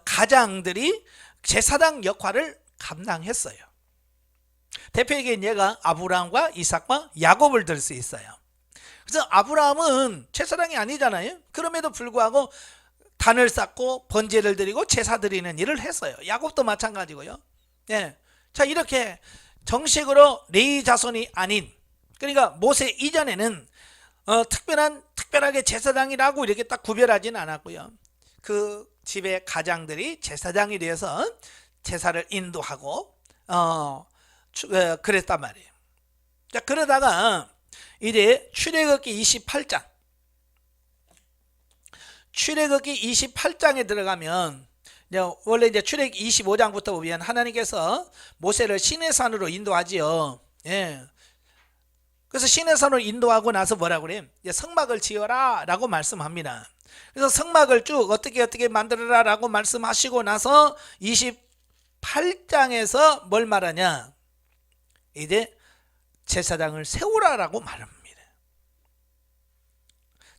가장들이 제사장 역할을 감당했어요. 대표적인 예가 아브라함과 이삭과 야곱을 들 수 있어요. 그래서 아브라함은 제사장이 아니잖아요. 그럼에도 불구하고 단을 쌓고 번제를 드리고 제사 드리는 일을 했어요. 야곱도 마찬가지고요. 자, 이렇게 정식으로 레위 자손이 아닌, 그러니까 모세 이전에는 특별하게 제사장이라고 이렇게 딱 구별하지는 않았고요. 그 집의 가장들이 제사장이 되어서 제사를 인도하고 그랬단 말이에요. 자, 그러다가 이제 출애굽기 28장, 출애굽기 28장에 들어가면 원래 이제 출애굽기 25장부터 보면 하나님께서 모세를 시내산으로 인도하지요. 그래서 시내산으로 인도하고 나서 뭐라고 그래요? 성막을 지어라 라고 말씀합니다. 그래서 성막을 쭉 어떻게 만들어라 라고 말씀하시고 나서 28장에서 뭘 말하냐? 이제 제사장을 세우라 라고 말합니다.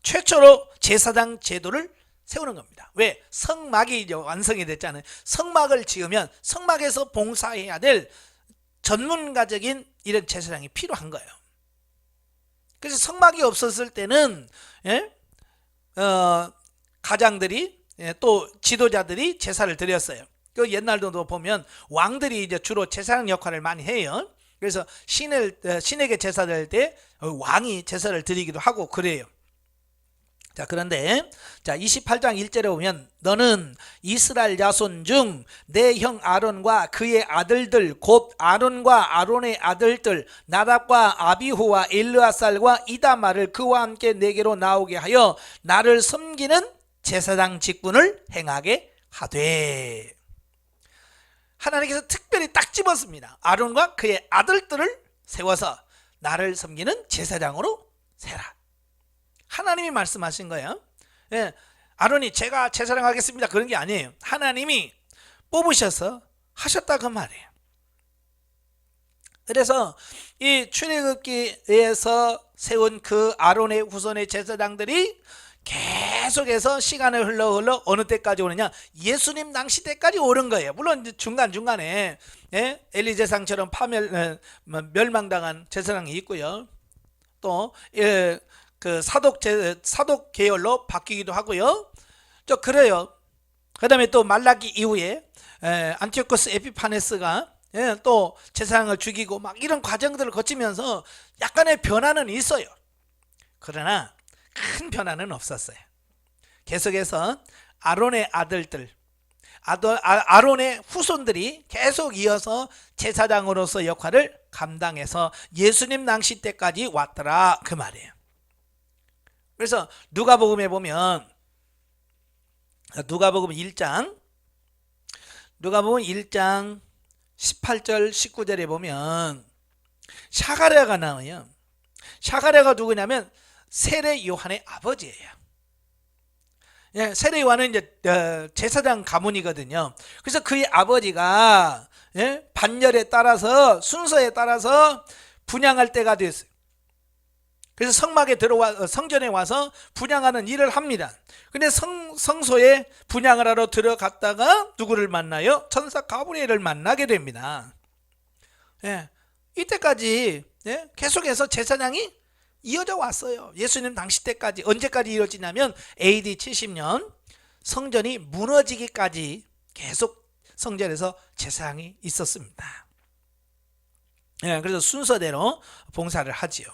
최초로 제사장 제도를 세우는 겁니다. 왜? 성막이 이제 완성이 됐잖아요. 성막을 지으면 성막에서 봉사해야 될 전문가적인 이런 제사장이 필요한 거예요. 그래서 성막이 없었을 때는 가장들이 또 지도자들이 제사를 드렸어요. 그 옛날도 보면 왕들이 이제 주로 제사장 역할을 많이 해요. 그래서 신에게 제사 드릴 때 왕이 제사를 드리기도 하고 그래요. 자, 그런데 28장 1절에 보면 너는 이스라엘 자손 중 내 형 아론과 그의 아들들 곧 아론과 아론의 아들들 나답과 아비후와 엘르아살과 이다말을 그와 함께 내게로 나오게 하여 나를 섬기는 제사장 직분을 행하게 하되. 하나님께서 특별히 딱 집었습니다. 아론과 그의 아들들을 세워서 나를 섬기는 제사장으로 세라. 하나님이 말씀하신 거예요. 아론이 제가 제사장 하겠습니다 그런 게 아니에요. 하나님이 뽑으셔서 하셨다 그 말이에요. 그래서 이 출애굽기에서 세운 그 아론의 후손의 제사장들이 계속해서 시간을 흘러 어느 때까지 오느냐? 예수님 당시 때까지 오는 거예요. 물론 중간중간에 엘리제상처럼 멸망당한 제사장이 있고요. 또 그 사독 계열로 바뀌기도 하고요. 그래요. 그 다음에 또 말라기 이후에 안티오코스 에피파네스가 또 제사장을 죽이고 막 이런 과정들을 거치면서 약간의 변화는 있어요. 그러나 큰 변화는 없었어요. 계속해서 아론의 아들들, 아론의 후손들이 계속 이어서 제사장으로서 역할을 감당해서 예수님 낭시 때까지 왔더라, 그 말이에요. 그래서 누가복음에 보면, 누가복음 1장 18절 19절에 보면 샤가랴가 나와요. 샤가랴가 누구냐면 세례 요한의 아버지예요. 예, 세례 요한은 이제 제사장 가문이거든요. 그래서 그의 아버지가 반열에 따라서, 순서에 따라서 분향할 때가 됐어요. 그래서 성전에 와서 분향하는 일을 합니다. 근데 성소에 분향을 하러 들어갔다가 누구를 만나요? 천사 가브리엘을 만나게 됩니다. 예, 이때까지 계속해서 제사장이 이어져 왔어요. 예수님 당시 때까지. 언제까지 이어지냐면 AD 70년 성전이 무너지기까지 계속 성전에서 제사장이 있었습니다. 예, 그래서 순서대로 봉사를 하지요.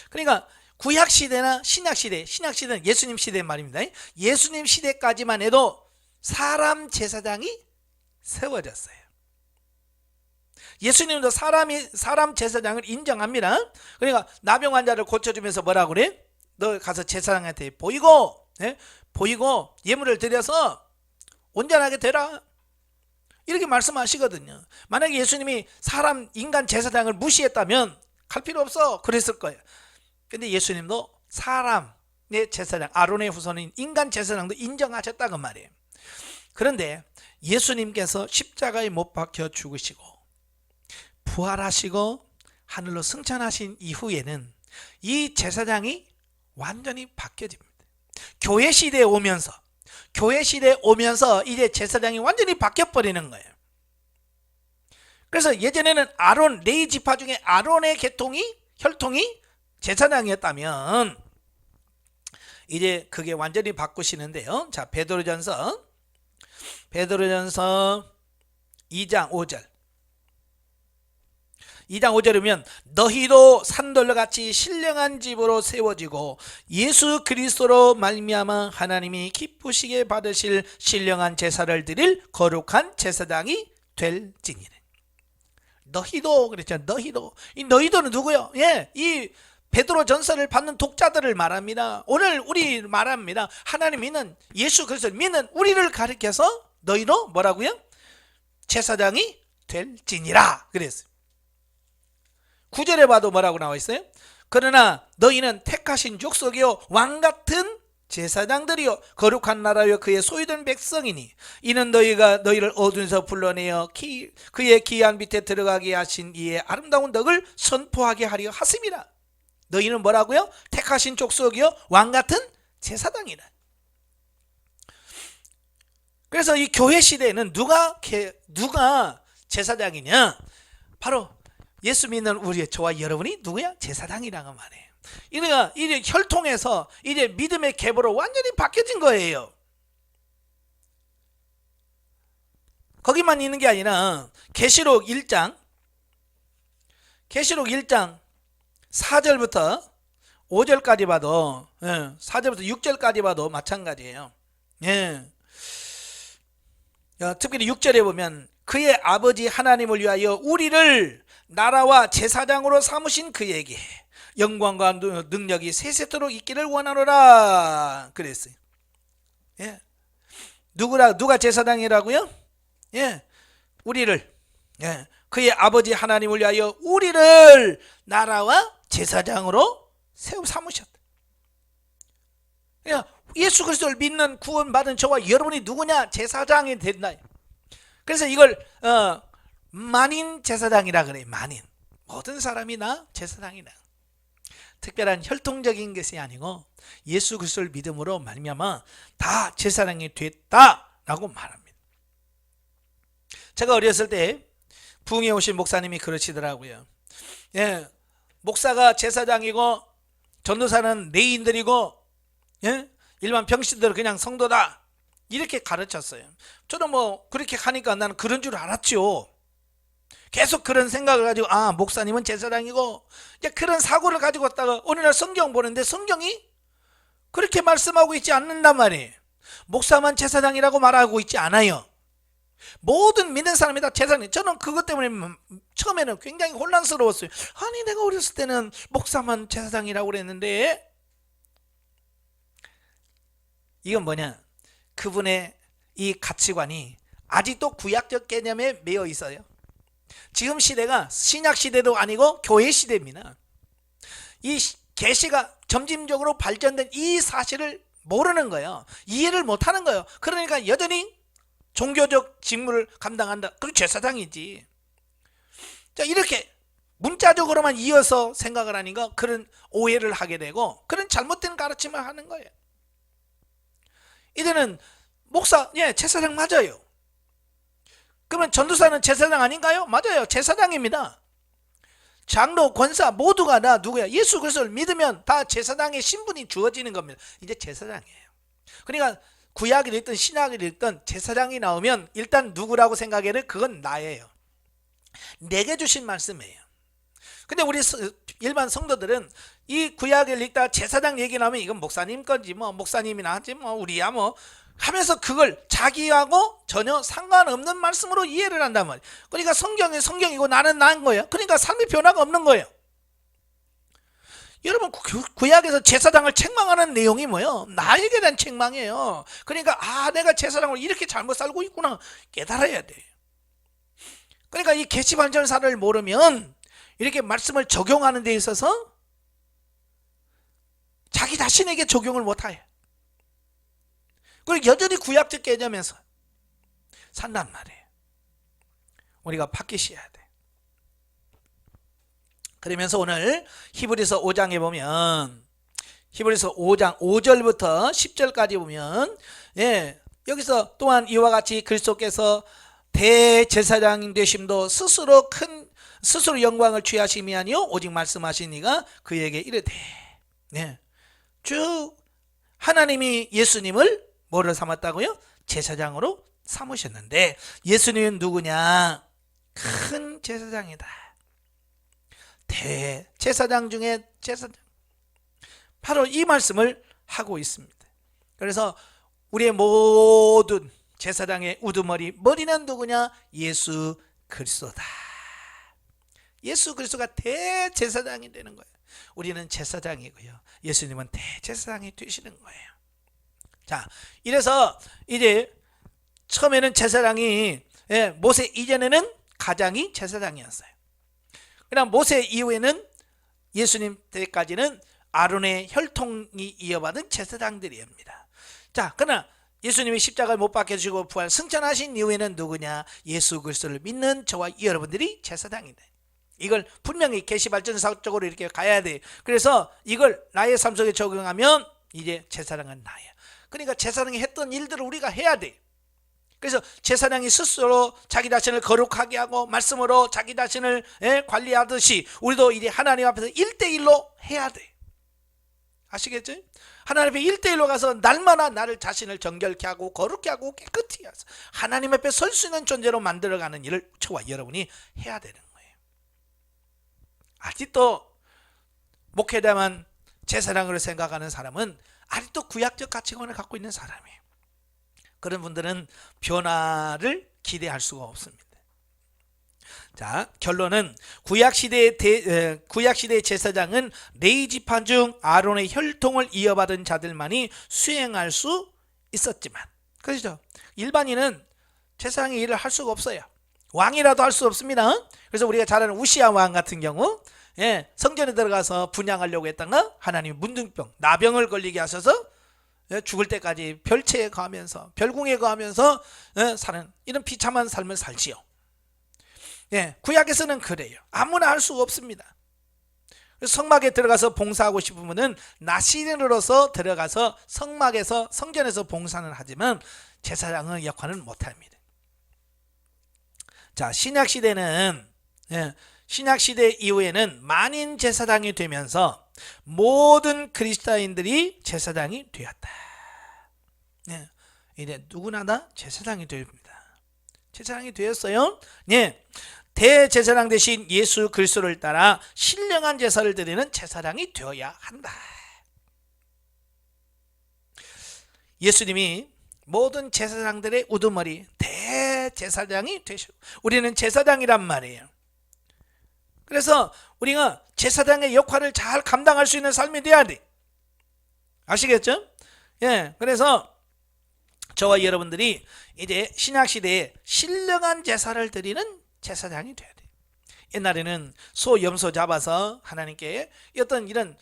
그러니까 구약 시대나 신약 시대, 신약 시대는 예수님 시대 말입니다. 예수님 시대까지만 해도 사람 제사장이 세워졌어요. 예수님도 사람 제사장을 인정합니다. 그러니까 나병 환자를 고쳐주면서 뭐라 그래? 너 가서 제사장한테 보이고 예물을 드려서 온전하게 되라, 이렇게 말씀하시거든요. 만약에 예수님이 인간 제사장을 무시했다면 갈 필요 없어 그랬을 거예요. 근데 예수님도 사람의 제사장, 아론의 후손인 인간 제사장도 인정하셨다고 말이에요. 그런데 예수님께서 십자가에 못 박혀 죽으시고 부활하시고 하늘로 승천하신 이후에는 이 제사장이 완전히 바뀌어집니다. 교회 시대에 오면서 이제 제사장이 완전히 바뀌어버리는 거예요. 그래서 예전에는 레위 지파 중에 아론의 혈통이 제사장이었다면 이제 그게 완전히 바꾸시는데요. 자, 베드로전서 2장 5절이면 너희도 산돌같이 신령한 집으로 세워지고 예수 그리스도로 말미암아 하나님이 기쁘시게 받으실 신령한 제사를 드릴 거룩한 제사장이 될지니라. 너희도 그랬죠. 이 너희도는 누구요? 이 베드로 전서를 받는 독자들을 말합니다. 오늘 우리 말합니다. 하나님 믿는, 예수 그리스도를 믿는 우리를 가리켜서 너희도 뭐라고요? 제사장이 될지니라 그랬어요. 9절에 봐도 뭐라고 나와 있어요? 그러나 너희는 택하신 족속이요 왕같은 제사장들이요 거룩한 나라요 그의 소유된 백성이니 이는 너희가 너희를 어둠에서 불러내어 그의 기한 밑에 들어가게 하신 이의 아름다운 덕을 선포하게 하려 하심이라. 너희는 뭐라고요? 택하신 족속이요 왕같은 제사장이라. 그래서 이 교회 시대에는 누가 제사장이냐? 바로 예수 믿는 저와 여러분이 누구야? 제사장이라는 말이에요. 그러니까 이제 혈통에서 이제 믿음의 계보로 완전히 바뀌어진 거예요. 거기만 있는 게 아니라 계시록 1장 4절부터 5절까지 봐도 4절부터 6절까지 봐도 마찬가지예요. 특별히 6절에 보면 그의 아버지 하나님을 위하여 우리를 나라와 제사장으로 삼으신 그에게 영광과 능력이 세세토록 있기를 원하노라 그랬어요. 누가 제사장이라고요? 우리를 그의 아버지 하나님을 위하여 우리를 나라와 제사장으로 삼으셨다. 예수 그리스도를 믿는 구원받은 저와 여러분이 누구냐? 제사장이 된다. 그래서 이걸 만인 제사장이라 그래요. 만인, 모든 사람이나 제사장이나 특별한 혈통적인 것이 아니고 예수 그리스도를 믿음으로 말미암아 다 제사장이 됐다라고 말합니다. 제가 어렸을 때 부흥에 오신 목사님이 그러시더라고요. 목사가 제사장이고 전도사는 레인들이고 일반 병신들은 그냥 성도다 이렇게 가르쳤어요. 저는 그렇게 하니까 나는 그런 줄 알았죠. 계속 그런 생각을 가지고 목사님은 제사장이고 이제 그런 사고를 가지고 왔다가 어느 날 성경 보는데 성경이 그렇게 말씀하고 있지 않는단 말이에요. 목사만 제사장이라고 말하고 있지 않아요. 모든 믿는 사람이 다 제사장이에요. 저는 그것 때문에 처음에는 굉장히 혼란스러웠어요. 아니 내가 어렸을 때는 목사만 제사장이라고 그랬는데, 이건 뭐냐, 그분의 이 가치관이 아직도 구약적 개념에 매여 있어요. 지금 시대가 신약 시대도 아니고 교회 시대입니다. 이 계시가 점진적으로 발전된 이 사실을 모르는 거예요. 이해를 못하는 거예요. 그러니까 여전히 종교적 직무를 감당한다. 그리고 제사장이지. 자, 이렇게 문자적으로만 이어서 생각을 하니까 그런 오해를 하게 되고 그런 잘못된 가르침을 하는 거예요. 이제는 목사, 예, 제사장 맞아요. 그러면 전도사는 제사장 아닌가요? 맞아요. 제사장입니다. 장로, 권사 모두가 다 누구야? 예수 그리스도를 믿으면 다 제사장의 신분이 주어지는 겁니다. 이제 제사장이에요. 그러니까 구약이 됐든 신약이 됐든 제사장이 나오면 일단 누구라고 생각해야 돼? 그건 나예요. 내게 주신 말씀이에요. 근데 우리 일반 성도들은 이 구약을 읽다가 제사장 얘기 나오면 이건 목사님 건지 뭐 목사님이나 하지 뭐 우리야 뭐 하면서 그걸 자기하고 전혀 상관없는 말씀으로 이해를 한단 말이에요. 그러니까 성경이 성경이고 나는 나인 거예요. 그러니까 삶의 변화가 없는 거예요. 여러분, 구약에서 제사장을 책망하는 내용이 뭐예요? 나에게 대한 책망이에요. 그러니까 내가 제사장으로 이렇게 잘못 살고 있구나 깨달아야 돼요. 그러니까 이 계시반전사를 모르면 이렇게 말씀을 적용하는 데 있어서 자기 자신에게 적용을 못해요. 그리고 여전히 구약적 개념에서 산단 말이에요. 우리가 바뀌셔야 돼. 그러면서 오늘 히브리서 5장에 보면, 히브리서 5장 5절부터 10절까지 보면, 예, 여기서 또한 이와 같이 그리스도께서 대제사장 되심도 스스로 영광을 취하심이 아니요 오직 말씀하시니가 그에게 이르되, 네, 쭉 하나님이 예수님을 뭐를 삼았다고요? 제사장으로 삼으셨는데, 예수님은 누구냐? 큰 제사장이다. 대제사장 중에 제사장. 바로 이 말씀을 하고 있습니다. 그래서 우리의 모든 제사장의 우두머리, 머리는 누구냐? 예수 그리스도다. 예수 그리스도가 대제사장이 되는 거예요. 우리는 제사장이고요, 예수님은 대제사장이 되시는 거예요. 자, 이래서 이제 처음에는 제사장이, 예, 모세 이전에는 가장이 제사장이었어요. 그다음 모세 이후에는 예수님 때까지는 아론의 혈통이 이어받은 제사장들입니다. 자, 그러나 예수님이 십자가를 못 박혀주시고 부활 승천하신 이후에는 누구냐? 예수 그리스도를 믿는 저와 여러분들이 제사장이다. 이걸 분명히 계시발전사적으로 이렇게 가야 돼. 그래서 이걸 나의 삶 속에 적용하면 이제 제사장은 나야. 그러니까 제사장이 했던 일들을 우리가 해야 돼. 그래서 제사장이 스스로 자기 자신을 거룩하게 하고 말씀으로 자기 자신을 관리하듯이 우리도 이제 하나님 앞에서 1대1로 해야 돼. 아시겠죠? 하나님 앞에 1대1로 가서 날마다 나를 자신을 정결케 하고 거룩케 하고 깨끗이 해서 하나님 앞에 설 수 있는 존재로 만들어가는 일을 저와 여러분이 해야 되는 거예요. 아직도 목회자만 제사장으로 생각하는 사람은 아직도 구약적 가치관을 갖고 있는 사람이에요. 그런 분들은 변화를 기대할 수가 없습니다. 자, 결론은 구약시대의 제사장은 레위 지파 중 아론의 혈통을 이어받은 자들만이 수행할 수 있었지만, 그렇죠? 일반인은 제사장의 일을 할 수가 없어요. 왕이라도 할 수 없습니다. 그래서 우리가 잘 아는 우시아 왕 같은 경우, 예, 성전에 들어가서 분향하려고 했다가 하나님 문둥병, 나병을 걸리게 하셔서 죽을 때까지 별채에 가면서 별궁에 가면서 사는 이런 비참한 삶을 살지요. 예, 구약에서는 그래요. 아무나 할 수가 없습니다. 성막에 들어가서 봉사하고 싶으면은 나시린으로서 들어가서 성막에서 성전에서 봉사는 하지만 제사장의 역할은 못합니다. 자, 신약 시대는, 예, 신약 시대 이후에는 만인 제사장이 되면서 모든 그리스도인들이 제사장이 되었다. 네, 이제 누구나 다 제사장이 됩니다. 제사장이 되었어요. 네, 대제사장 대신 예수 그리스도를 따라 신령한 제사를 드리는 제사장이 되어야 한다. 예수님이 모든 제사장들의 우두머리 대제사장이 되시고 우리는 제사장이란 말이에요. 그래서 우리가 제사장의 역할을 잘 감당할 수 있는 삶이 돼야 돼. 아시겠죠? 예, 그래서 저와 여러분들이 이제 신약시대에 신령한 제사를 드리는 제사장이 돼야 돼. 옛날에는 소, 염소 잡아서 하나님께 어떤 이런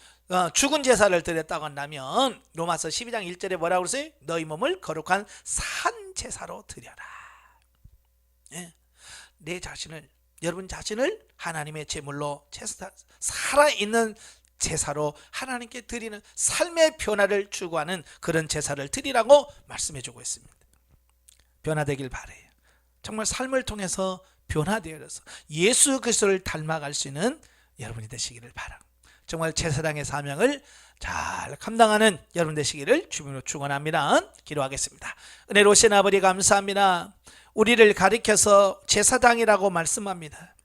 죽은 제사를 드렸다고 한다면 로마서 12장 1절에 뭐라고 그랬어요? 너희 몸을 거룩한 산 제사로 드려라. 예, 내 자신을, 여러분 자신을 하나님의 제물로 살아있는 제사로 하나님께 드리는 삶의 변화를 추구하는 그런 제사를 드리라고 말씀해 주고 있습니다. 변화되길 바래요. 정말 삶을 통해서 변화되어서 예수 그리스도를 닮아갈 수 있는 여러분이 되시기를 바랍니다. 정말 제사장의 사명을 잘 감당하는 여러분 되시기를 주님으로 축원합니다. 기도하겠습니다. 은혜로우신 아버지 감사합니다. 우리를 가리켜서 제사장이라고 말씀합니다.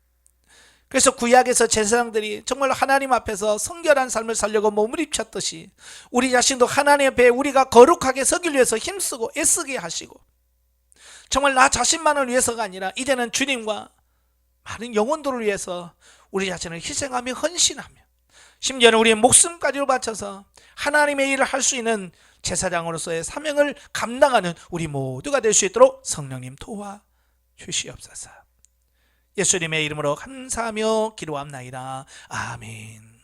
그래서 구약에서 제사장들이 정말 하나님 앞에서 성결한 삶을 살려고 몸을 입혔듯이 우리 자신도 하나님 앞에 우리가 거룩하게 서길 위해서 힘쓰고 애쓰게 하시고 정말 나 자신만을 위해서가 아니라 이제는 주님과 많은 영혼들을 위해서 우리 자신을 희생하며 헌신하며 심지어는 우리의 목숨까지도 바쳐서 하나님의 일을 할 수 있는 제사장으로서의 사명을 감당하는 우리 모두가 될 수 있도록 성령님 도와 주시옵소서. 예수님의 이름으로 감사하며 기도합나이다. 아멘.